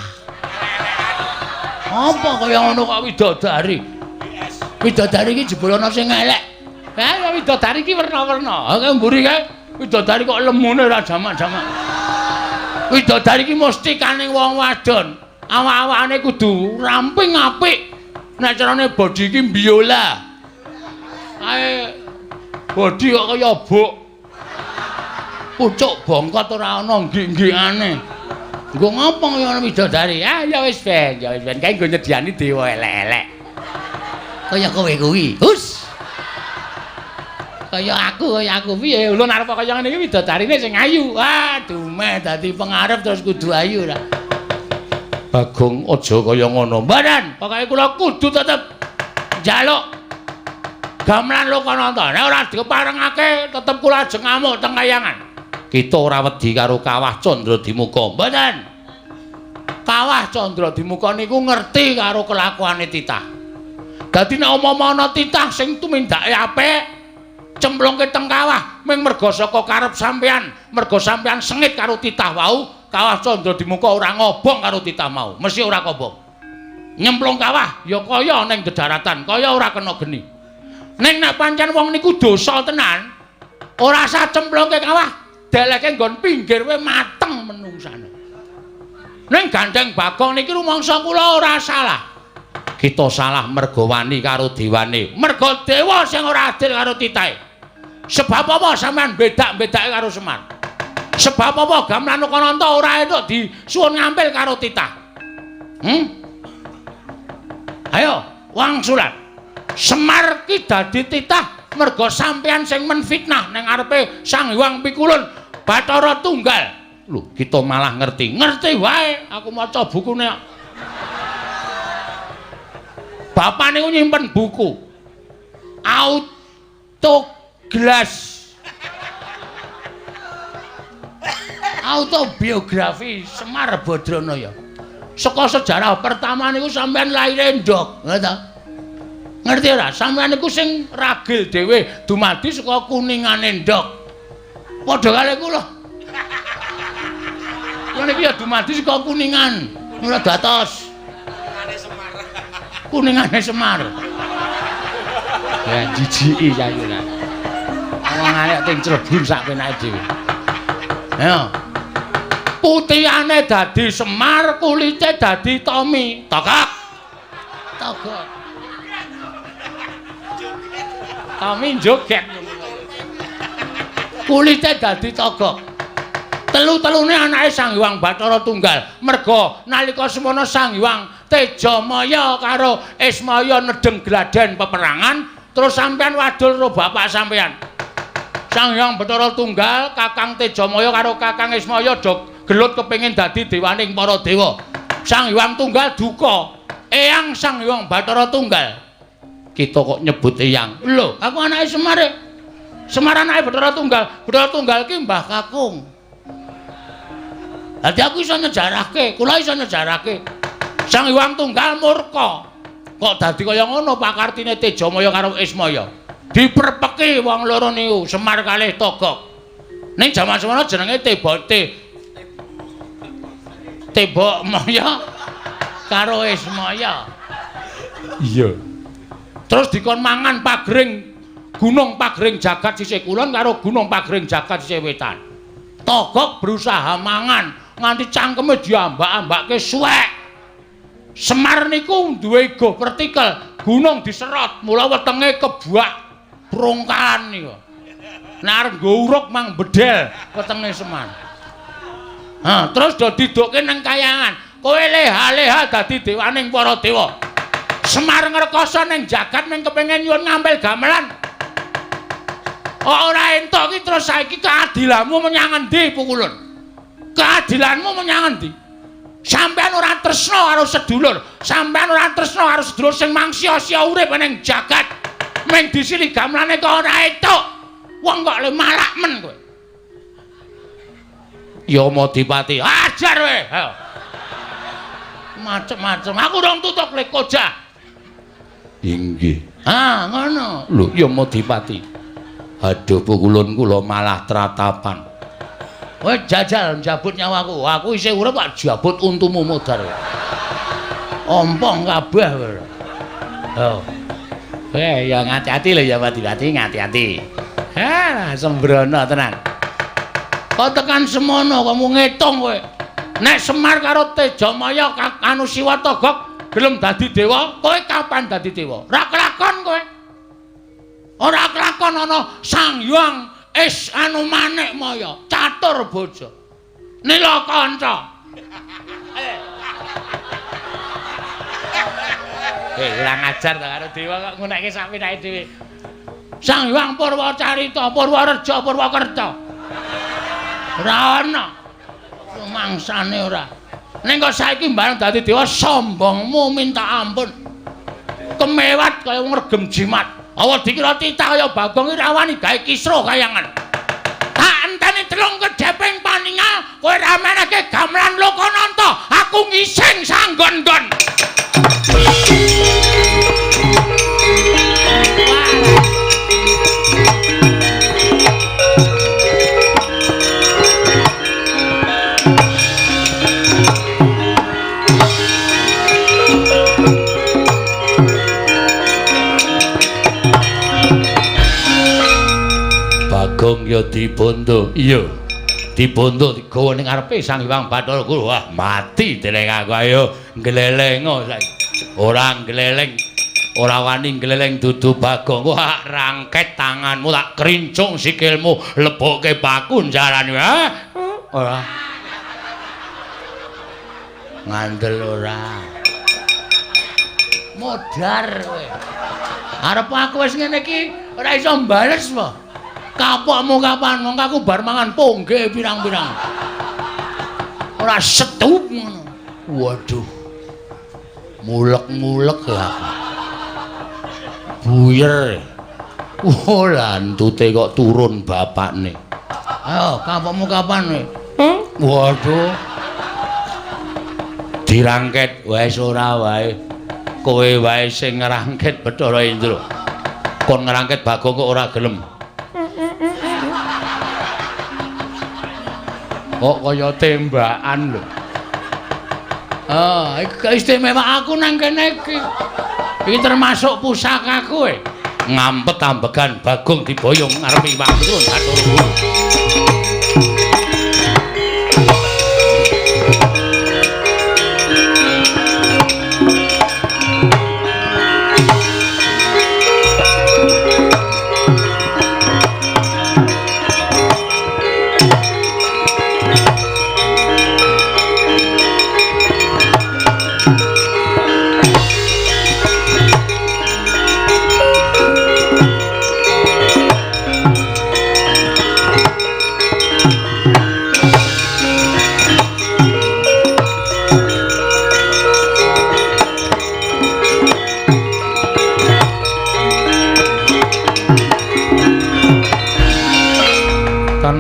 Apa kaya ngono kok widodari? Widodari iki jebul ana sing elek. Ya widodari iki werna-werna. Kaya mburi kae widodari kok lemune ora jamak-jamak. Widodari iki mesti kaning wong wadon. Awak-awakane kudu ramping apik. Nek carane bodi iki biola. Kae bodi kok kaya bok. Pucuk bongkot ora ana nggih-nggihane. Nggo ngopo kaya widodari? Ah ya wis ben, kae nggo nyediani dewa elek-elek. Kaya kowe kuwi. Hus. Kaya aku piye? Ulun arep kaya ngene iki widodarine sing ayu. Wah, dumeh dadi pengarep terus kudu ayu ra. Bagong aja kaya ngono. Mbadan, pokoke kula kudu tetep njaluk gamelan Lokananta. Nek ora diparengake tetep kula ajeng ngamuk teng kayangan. Kita ora wedi karo Kawah Candradimuka. Mboten. Kawah Candradimuka niku ngerti karo kelakuane titah. Dadi nek umpama ana titah sing tumindake apik, cemplungke teng kawah ming merga saka karep sampean, merga sampean sengit karo titah wau, Kawah Candradimuka ora ngobong karo titah mau. Mesti ora kobong. Nyemplung kawah ya kaya ning dedaratan, kaya ora kena geni. Ning nek pancen wong niku dosa tenan, ora usah cemplungke kawah, deleke nggon pinggir wae mateng menungsane. Ning gandeng Bagong niki rumangsa kula ora salah. Kita salah merga wani karo dewane. Merga dewa sing ora adil karo titahe. Sebab apa sampean bedak-bedake karo Semar? Sebab apa gamelan Lokananta ora entuk disuwun ngampil karo titah? Ayo, wangsulan. Semar ki dadi titah merga sampean sing menfitnah ning ngarepe Sang Hyang Pikulun Bathara Tunggal. Lho, kita malah ngerti. Ngerti wae, aku maca bukune. Bapak niku nyimpen buku. Autoglas. Autobiografi Semar Badranaya. Saka sejarah pertama niku sampean laire ndok, ngono. Ngerti ora? Sampean niku sing ragil dhewe dumadi saka kuningane ndok. Padha kali kula. Kula niki ya dumadi saka kuningan. Mula dados kuningane Semar. Ya jijiki saiki lah. Wong arek ting Cirebon sak penake dhewe. Ayo. Putihane dadi Semar, kulite dadi Tommy. Tokok. Tokok. Tommy joget. Kulite dadi togok. Telu-telune anake Sang Hyang Bathara Tunggal. Merga nalika semana Sang Hyang Tejamaya karo Ismaya nedeng gladen peperangan, terus sampean wadul karo bapak sampean. Sang Hyang Bathara Tunggal, Kakang Tejamaya karo Kakang Ismaya do gelut kepengin dadi dewaning para dewa. Sang Hyang Tunggal duka. Eyang Sang Hyang Bathara Tunggal. Kita kok nyebut eyang. Lho, aku anake Semar. Semar anake Bathara Tunggal. Bathara Tunggal ki Mbah Kakung. Dadi aku iso nyejarahke, kula iso nyejarahke. Sang Hyang Tunggal murka. Kok dadi kaya ngono pakartine Tejamaya karo Ismaya. Diperpeki wong loro niku Semar kalih Togok. Ning jaman semana jenenge Tebok Maya karo Ismaya. Iya. Terus dikon mangan pagring Gunung Pagring Jagat sisih kulon karo Gunung Pagring Jagat sisih wetan. Togok berusaha mangan nganti cangkeme diambak-ambakke suwek. Semar niku duwe go vertikal, gunung diserot, mula wetenge kebuak prongkalan niku. Nek arep nggo uruk mang bedel wetenge Semar. Terus do didukke nang kayangan. Kowe leha-leha dadi dewaning para dewa. Semar ngrekoso ning jagat ning kepengin nyuwun ngampil gamelan. Ora entuk ki terus saiki keadilanmu menyang endi Pukulun? Keadilanmu menyang endi? Sampeyan ora tresna karo sedulur, sampeyan ora tresna karo sedulur sing mangsia-sia urip ning jagat. Ming disili gamelane kok ora entuk. Wong kok le malak men kowe. Ya Madipati, ajar kowe. Macem-macem. Aku dong tutuk le koja. Inggih. Ngono. Lho, ya Madipati. Aduh Pukulun kula malah tratapan. Kowe jajal njabut nyawaku. Aku isih urip tak jabut untumu modar. Ompong kabeh kowe. Oh. Ya ngati-ati lho ya Pati-pati, ngati-ati. Ha, sembrono tenan. Kok tekan semono kamu ngitung kowe. Nek Semar karo Tejamaya anu Siwatagok gelem dadi dewa, kowe kapan dadi dewa? Ora kelakon kowe. Ora kelakon ana Sang Hyang anu Manikmaya, catur bojo. Nilakanca. Ora ngajar to karo dewa kok ngunekke sak pinake dhewe. Sang Hyang Purwacarita, Purwareja, Purwakerta. Ora ana. Rumangsane ora. Ning kok saiki bareng dadi dewa sombongmu minta ampun. Kemewat kaya ngregem jimat. Awa dikira titah kaya Bagong Irawani gawe kisruh kayangan. Tak enteni telung kedheping paningal kowe ra meneke gamelan Lokananta, aku ngising sanggon-gon. Bagong ya dibondo. Iya. Dibondo digawa ning ngarepe Sang Hyang Bathara Guru. Wah, mati dening aku ayo nglelengo saiki. Ora ngleleng. Ora wani ngleleng dudu Bagong. Wah, rangket tanganmu tak krincung sikilmu lebokke baku jarane. Ha? Ora. Ngandel ora. Modar kowe. Arep aku wis ngene iki ora iso mbales apa? Kapokmu kapan wong aku bar mangan pongge pirang-pirang. Ora setup ngono. Waduh. Mulek-mulek lah. Buyer. Oh, lantute kok turun bapakne. Ayo, kapokmu kapan kowe? Waduh. Dirangket wis ora wae. Kowe wae sing ngrangket Bathara Indra. Kon ngrangket Bagong kok ora gelem. Kok kaya tembakan lho. Iki istimewa aku nang kene iki. Iki termasuk pusakaku kowe. Ngampet ambegan Bagong diboyong ngarepe Hyang Turun Bathara Guru.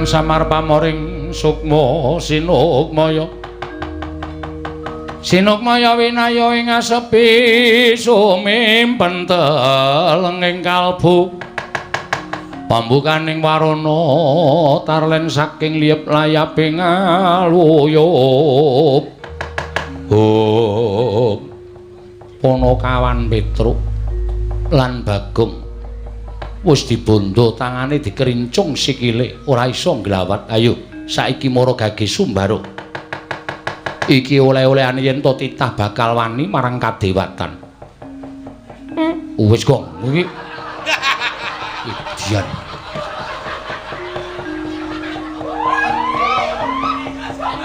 Samar pamoring sukma sinukmaya sinukmaya winaya ing asepi sumimpen teleng ing kalbu pambukaning warana tarlen saking liyep layaping aluyup Panakawan Petruk lan Bagong wis dibondo tangane dikerincung sikile ora iso nglawat. Ayo saiki mara gage Sumbaruk iki oleh-olehane yen to titah bakal wani marang kadewatan. Wis kok iki idian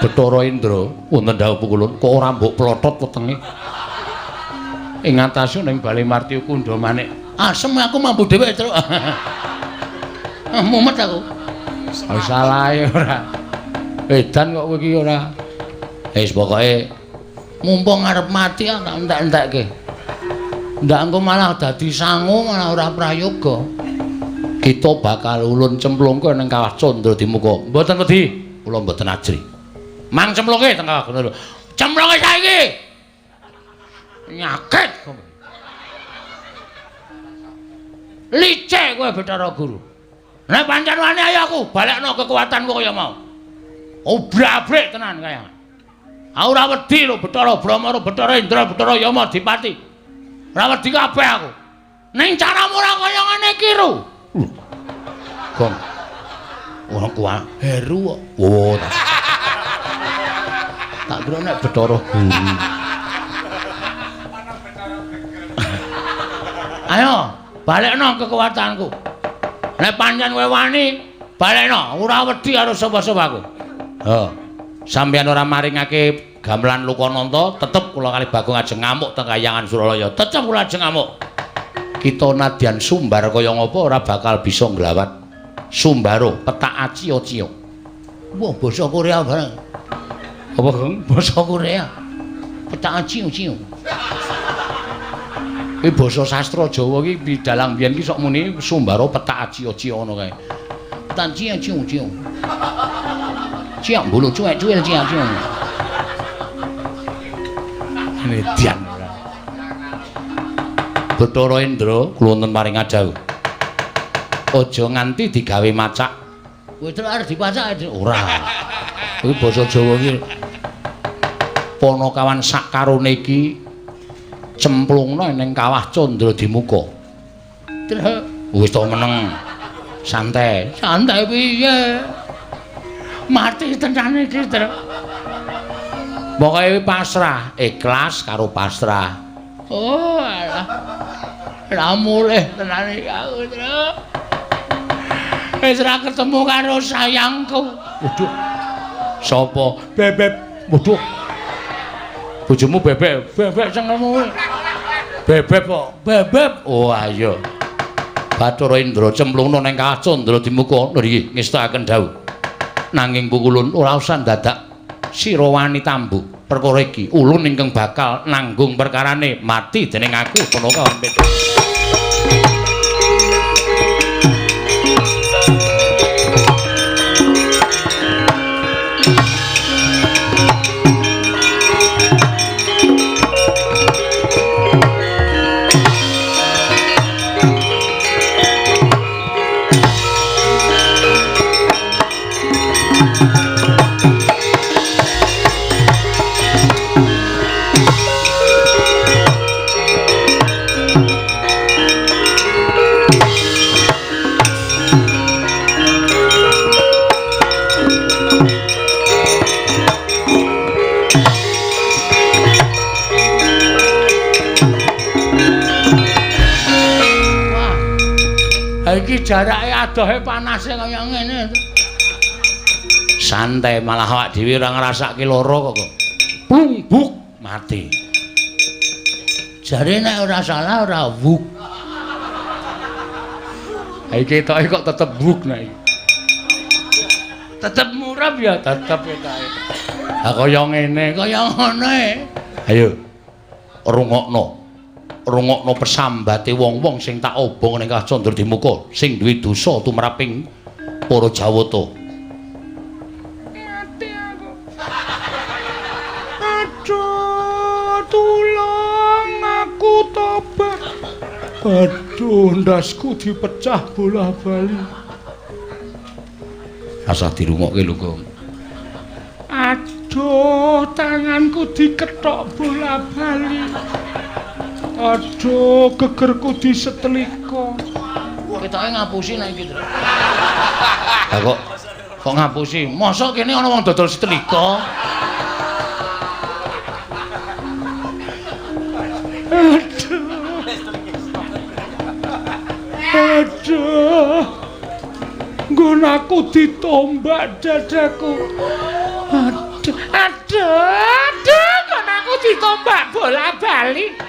Bathara Indra wonten dawuh pukulun kok ora mbok plotot wetenge ing ngatasé ning Bale Martya Kundha manik. Asem aku mampu dhewe terus. Mumet aku. Salah ora. Edan kok kowe iki ora. Wis pokoke mumpung arep mati tak entek-entekke. Ndak engko malah dadi sangu malah ora prayoga. Kita bakal ulun cemplungke ning Kawah Candra Dimuka. Mboten wedi, kula mboten ajri. Mang cemplungke teng Kawah Candra. Cemplungke saiki. Nyakit kowe. Licik kowe Bathara Guru. Nek pancen wani ayo aku balekno kekuatanku kaya mau. Obrak-abrik tenan kaya. Aku ora wedi lho Bathara Brahma, Bathara Indra, Bathara Yama Dipati. Ora wedi kabeh aku. Ning caramu ora kaya ngene iki, Ru. Gong. Ora kuwi Heru kok. Oh. Tak kira nek Bathara Guru. Ayo, balekno kekuatanku. Nek pancen kowe wani, balekno, ora wedi karo sapa-sapa aku. Heeh. Sampeyan ora maringake gamelan Lokananta, tetep kula kali Bagong ajeng ngamuk teng Kahyangan Suralaya. Tetep kula ajeng ngamuk. Kita nadyan sumbar kaya ngapa ora bakal bisa nglawat. Sumbaro petak acio-cio. Wah, basa Korea bareng. Apa, Gong? Basa Korea. Petak acio-cio. Iki basa sastra Jawa iki bidalang biyen iki sok muni sumbaro petak acio-cio ngono kae. Petak acio-cio. Ciang bulu cuek-cuek ciang. Nedyan. Bathara Indra kula wonten maring adhau. Aja nganti digawe macak. Kowe terus arep dipacak ora. Kuwi basa Jawa iki. Panakawan sak karone iki cemplungna ning kawah Candra Dimuka. Terus wis to meneng. Santai. Santai piye? Mati tenan iki, Tru. Pokoke pasrah, ikhlas karo pasrah. Oh, alah. Lah mulih tenan iki aku, Tru. Wis ra ketemu karo sayangku. Waduh. Sapa? Bebek. Waduh. Bojomu bebek, bebek senengmu. Bebek kok. Bebek. Oh, ayo. Bathara Indra cemplungna ning kawah Candra Dimuka niki ngestakaken dawuh. Nanging pukulun ora usah dadak sira wani tambu perkara iki ulun ingkang bakal nanggung perkarane mati dening aku Panakawan Petruk. Iki jarake adohe panase kaya ngene. Santai malah awak dhewe ora ngrasake lara kok. Plumbuk mati. Jare nek ora salah ora wuk. Iki ketoke kok tetep wuk nek iki. Tetep murab ya tetep ketoke. Ha kaya ngene, kaya ngene. Ayo. Rungokno. Rungokno pesambate wong-wong sing tak obong ning Kawah Candra Dimuka sing duwe dosa tumraping para Jawata. Mati aku. Aduh, tulung aku tobat. Aduh, ndasku dipecah bola-bali. Asah dirungokke lho, Gong. Aduh, tanganku dikethok bola-bali. Aduh, gegerku disetlika. Ketoke ngapusi nek iki, Tru. Lah kok ngapusi? Mosok kene ana wong dodol setlika? Aduh. Nggon aku ditombak dadaku. Aduh, nggon aku ditombak bola-bali.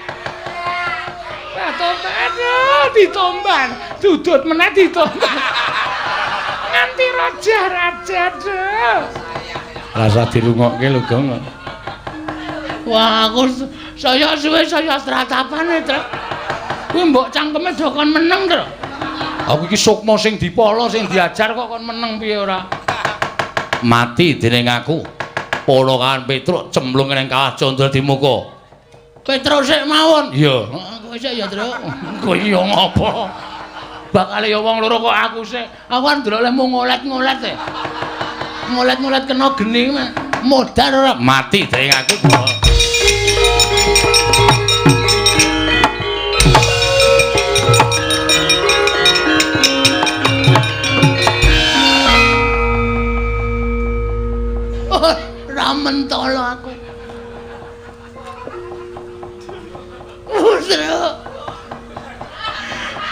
Aduh, ditombak, dudut meneh ditombak. Nganti raja-raja, aduh. Rasa dirungokke lho, Gong. Wah, aku saya suwe saya stratapan, Tru. Kuwi mbok cangkeme do kon meneng, Tru. Aku iki sukma sing dipala, sing diajar kok kon meneng piye ora? Mati dening aku. Panakawan Petruk cemplung ning Kawah Candra Dimuka. Petruk sik mawon. Iya. Kowe sik ya, Tru. Kowe ya ngopo? Bakal ya wong loro kok aku sik. Aku kan ndelok le mung ngolet-ngolet e. Mulet-mulet kena geni modar ora mati dring aku kok. Ramentolo aku.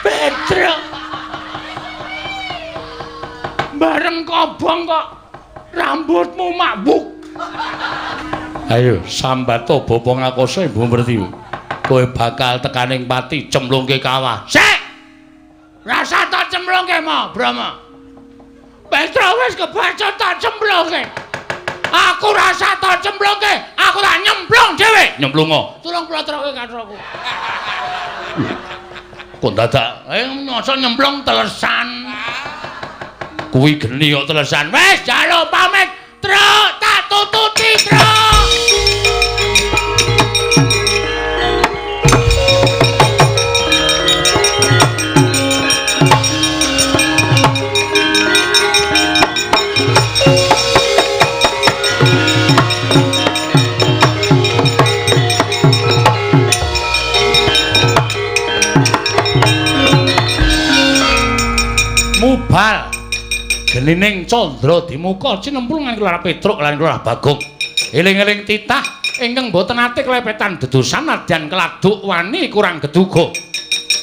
Petro. Bareng kobong kok rambutmu mabuk. Ayo sambato bapa ngakoso ibu merti. Kowe bakal tekaning pati cemplungke kawah. Sik. Rasa tak cemplungke mo, Brama. Petro wis kebacut tak cemplungke. Aku rasa tak cemplungke, aku tak nyemplung dhewe. Nyemplungo. Tulung kula troke kathraku. Kok dadak nyosok nyemplung telesan. Kuwi geni kok telesan. Wis jaluk pamit, Truk, tak tututi, Truk. Mubal genining candra dimuka cinempul nganggo lara Petruk lan lara Bagong. Eling-eling titah ingkang boten ate klepetan dedosan nadyan keladuk wani kurang geduga.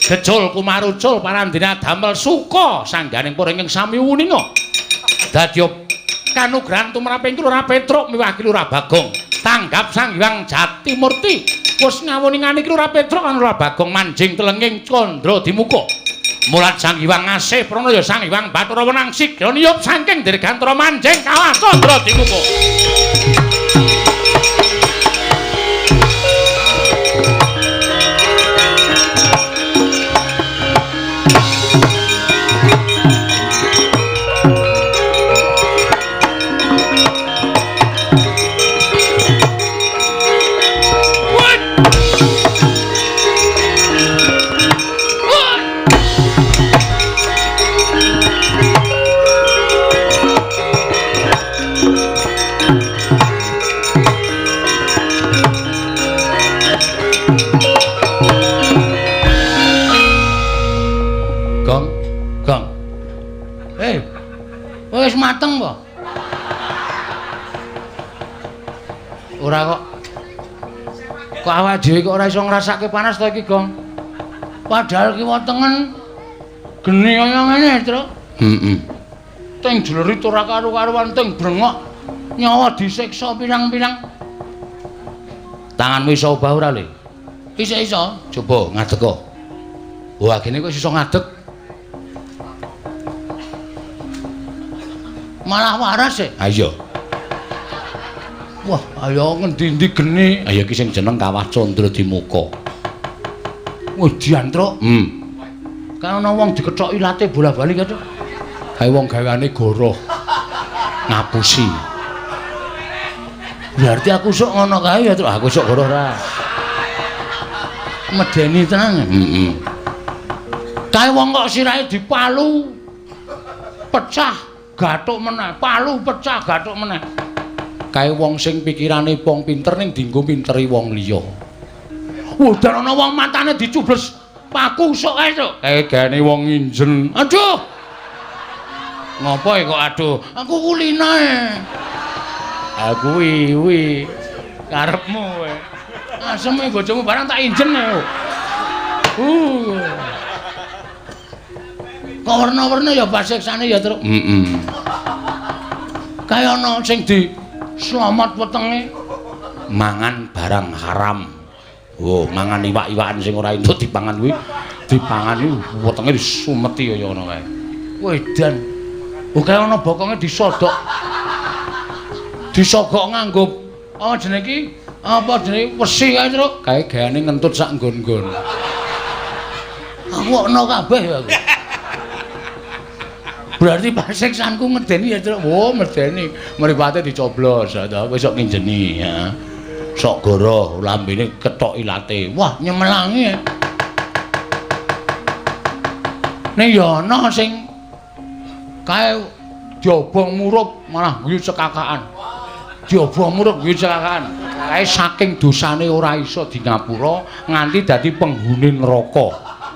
Gejol kumarucul parandina damel suka sangganing para ingkang sami wuninga. Dadya kanugrahan tumraping lara Petruk miwaki lara Bagong. Tanggap Sang Hyang Jatimurti wis ngawuningani lara Petruk lan lara Bagong manjing telenging candra dimuka. Mulat Sang Hyang ngasih pranaya Sang Hyang Bathara Wenang sigra niyup saking dirgantara manjing kawah candra dimuka. Wis mateng po? Ora kok. Kok awak dhewe kok ora iso ngrasake panas to iki, Gong? Padahal kiwa tengen geni kaya ngene, Truk. Heeh. Teng jlerit ora karo-karuan teng brengok. Nyawa disiksa pirang-pirang. Tanganmu iso obah ora, Le? Iso. Coba ngadeg kok. Wah, gene kok iso ngadeg. Malah waras e. Ha iya. Wah, ayo ngendi-endi geni. Ayo iki sing jeneng Kawah Candra Dimuka. Wis diantruk. Kan ana wong dikethoki late bola-bali kae. Kae wong gaweane goroh. Ngapusi. Berarti aku sok ngono kae ya, Truk. Aku sok goroh ra. Medeni tenan. Kae wong kok sirahe dipalu. Pecah. Gathuk meneh, palu pecah gathuk meneh. Kae wong sing pikirane wong pinter ning dienggo pinteri wong liya. Udan ana wong matane dicubles paku sok kae, Cuk. Kae gane wong injen. Aduh. Ngopo kok aduh? Aku kulinae. Aku kuwi karepmu kowe. Aseme bojomu barang tak injen ya. Kok warna-warna ya pasiksane ya, Truk. Kaya ana sing di slamet wetenge mangan barang haram. Oh, mangan iwak-iwakan sing ora entuk dipangan kuwi, dipangan iki wetenge disumeti kaya ngono kae. Wedan. Oh, kaya ana bokonge disodok. Disogok nganggo apa jenenge iki? Apa jenenge wesi kae, Truk. Kae gaane ngentut sak nggon-nggon. Aku ana kabeh ya aku. Berarti pasiksanku ngedeni ya, Truk. Oh, medeni. Mripate dicoblos, ta wis sok nginjeni ya. Sok goroh, lambene kethok ilate. Wah, nyemelangi. Nek ya ana sing kae diobong murup malah guyu cekakaan. Diobong murup guyu cekakaan. Kae saking dosane ora iso di ngapura nganti dadi penghuni neraka.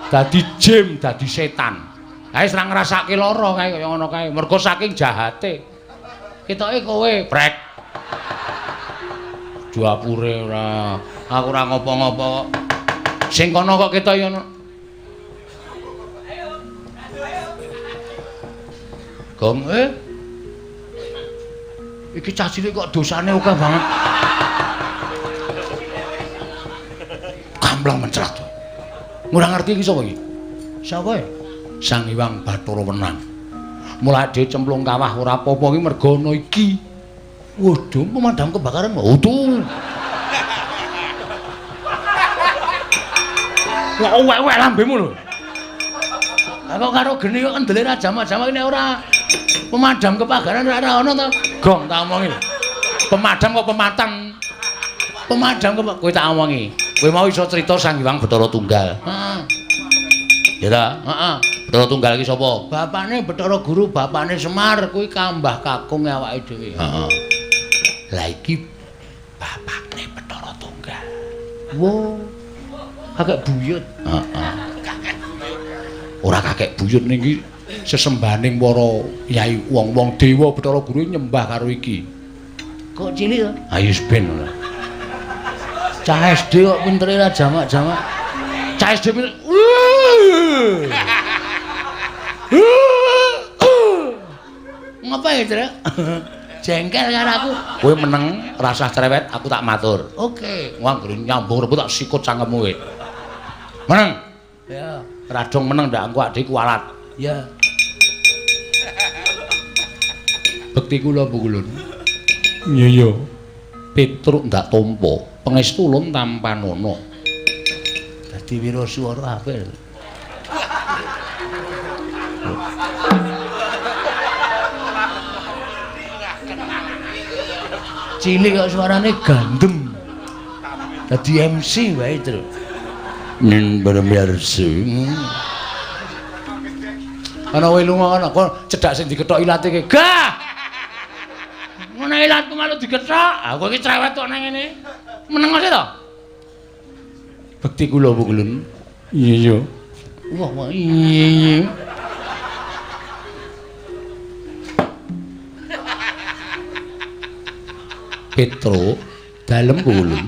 Dadi jim, dadi setan. Kae ora ngrasake lara kae kaya ngono kae. Mergo saking jahate. Ketoke kowe brek. Duapure ora. Aku ora ngopo-ngopo kok. Sing kono kok ketok ngono. Gong iki cah cilik kok dosane akeh banget. Kamplang mencrat. Ora ngerti iki sapa iki? Sapa? Sang Hyang Bathara Wenang. Mulai dhewe cemplung kawah ora apa-apa iki mergo ana iki. Waduh, pemadam kebakaran. Waduh. Kok wek-wek lambemu lho. Kok karo geni kok kendele ra jama-jama ini ora pemadam kebakaran ora ana to. Gong tak omongi. Pemadam kok pematan. Pemadam kok kowe tak omongi. Kowe mau iso crita Sang Hyang Bathara Tunggal. Heeh. Ya ta? Heeh. Bathara Tunggal iki sapa? Bapakne Bathara Guru, bapakne Semar, kuwi kambah kakung awake dhewe. Heeh. Lah iki bapakne Bathara Tunggal. Wo. Kakek buyut. Heeh. Ora kakek buyut ning iki sesembahaning para yai wong-wong dewa Bathara Guru nyembah karo iki. Kok cilik to? Ayo ben. Cah SD kok pintere ra jamak-jamak. Cah SD pinter. Ngapa ya, Trek? Jengkel karo aku. Kowe meneng rasah cerewet, aku tak matur. Oke, wong nyambung rebut tak sikut cangkemmu kowe. Meneng. Ya. Radong meneng ndak engko adek kualat. Ya. Bekti kula Bu Kulun. Iya iya. Petruk ndak tampa, pangestu ulun tampanana. Dadi wiraswara apil. Cilik kok suarane gandem. Dadi MC wae, Tru. Nen pamirsa. Ana kowe lunga ana kok cedhak sing dikethok ilate iki. Gah! Ngono ilatku malu dikethok. Ah kowe iki cerewet kok nang ngene. Meneng sih to? Bekti kula Bu Kulun. Iya iya. Wah iya iya. Petro dalem Bu Kulun.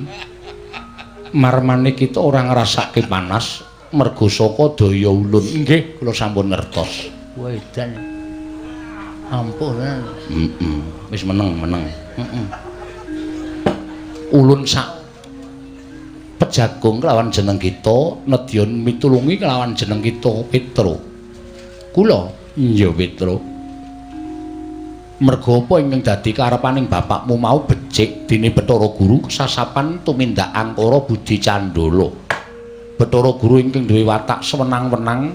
Marmane kita ora ngrasake panas mergo saka daya ulun. Nggih, kula sampun ngertos. Wah, edan. Ampun. Wis meneng. Ulun sak pejagung kelawan jeneng kita, nedyan mitulungi kelawan jeneng kita Petro. Kula, iya Petro. Merga apa ingkang dadi karepaning bapakmu mau becik dene Bathara Guru sasapan tumindak angkara Budi Candala. Bathara Guru ingkang duwe watak sewenang-wenang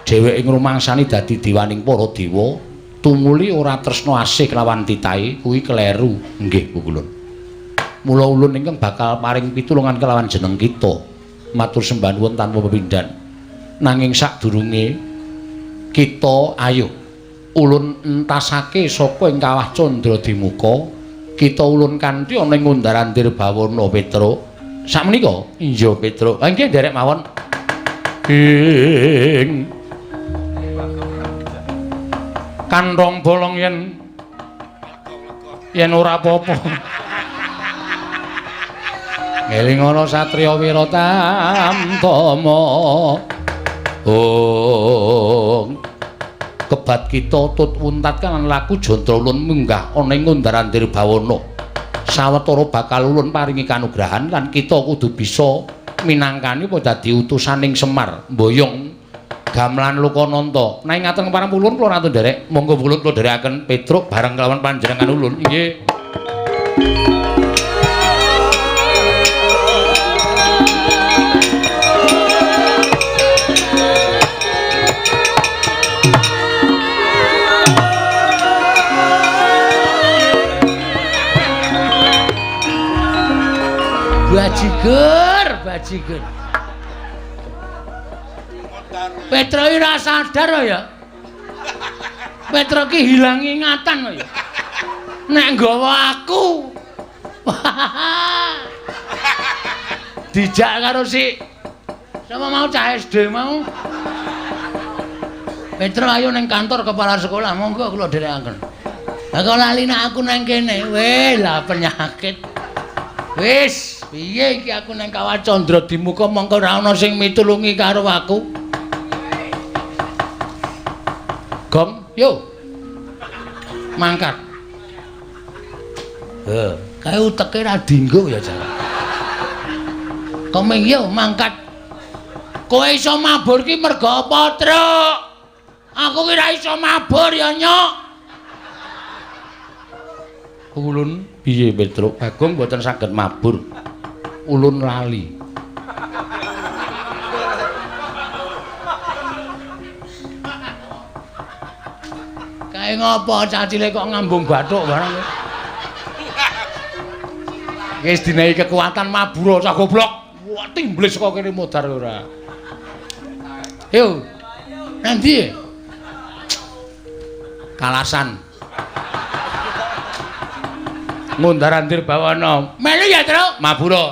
dheweke ngrumangsani dadi diwaning para dewa, tumuli ora tresna asih kelawan titahe kuwi kleru. Nggih Bu Kulun. Mula ulun ingkang bakal paring pitulungan kelawan jeneng kita. Matur sembah nuwun tanpa pepindhan. Nanging sadurunge kita ayo ulun entasake saka ing kawah Candradimuka, kita ulun kanthi ana ing Ngundaran Dirbawana Petro. Sakmenika? Iya Petro. Ha nggih nderek mawon. Ing kantong bolong yen ora apa-apa. Eling ana satriya Wiratama. Kebat kita tut wuntat kan laku Jandra ulun munggah ana ing Ngundaran Dirbawana. Sawetara bakal ulun paringi kanugrahan lan kita kudu bisa minangkani apa dadi utusaning Semar mboyong gamelan Lokananta. Nanging ngaten kepareng ulun kula ratun nderek, monggo ulun kula nderekaken Petruk bareng kelawan panjenengan ulun. Nggih. Bajigur. Petro ora sadar ya. Petro ki hilang ingatan kok ya. Nek nggawa aku. Dijak karo si sama mau cah SD mau. Petro ayo ning kantor kepala sekolah, monggo kula dherekaken. Lah kok lali nek aku nang kene. Weh, lah penyakit. Wis, piye iki aku nang Kawah Candra di muka mongko ora ana sing mitulungi karo aku. Gong, yo. Mangkat. Kae uteke ra dienggo ya, Jan. Komeng yo mangkat. Kowe iso mabur ki mergo apa, Truk? Aku ki ra iso mabur ya, Nyok. Ulun piye, Petruk? Bagong mboten saged mabur. Ulun lali. Kae ngopo cacile kok ngambung bathuk barang. Wis dinehi kekuatan mabur cah goblok. Wah, timblis kok kene modar ora. Yo. Nang ndi? Kalasan. Ngundarandir bawana. Melu ya, Truk? Mabura.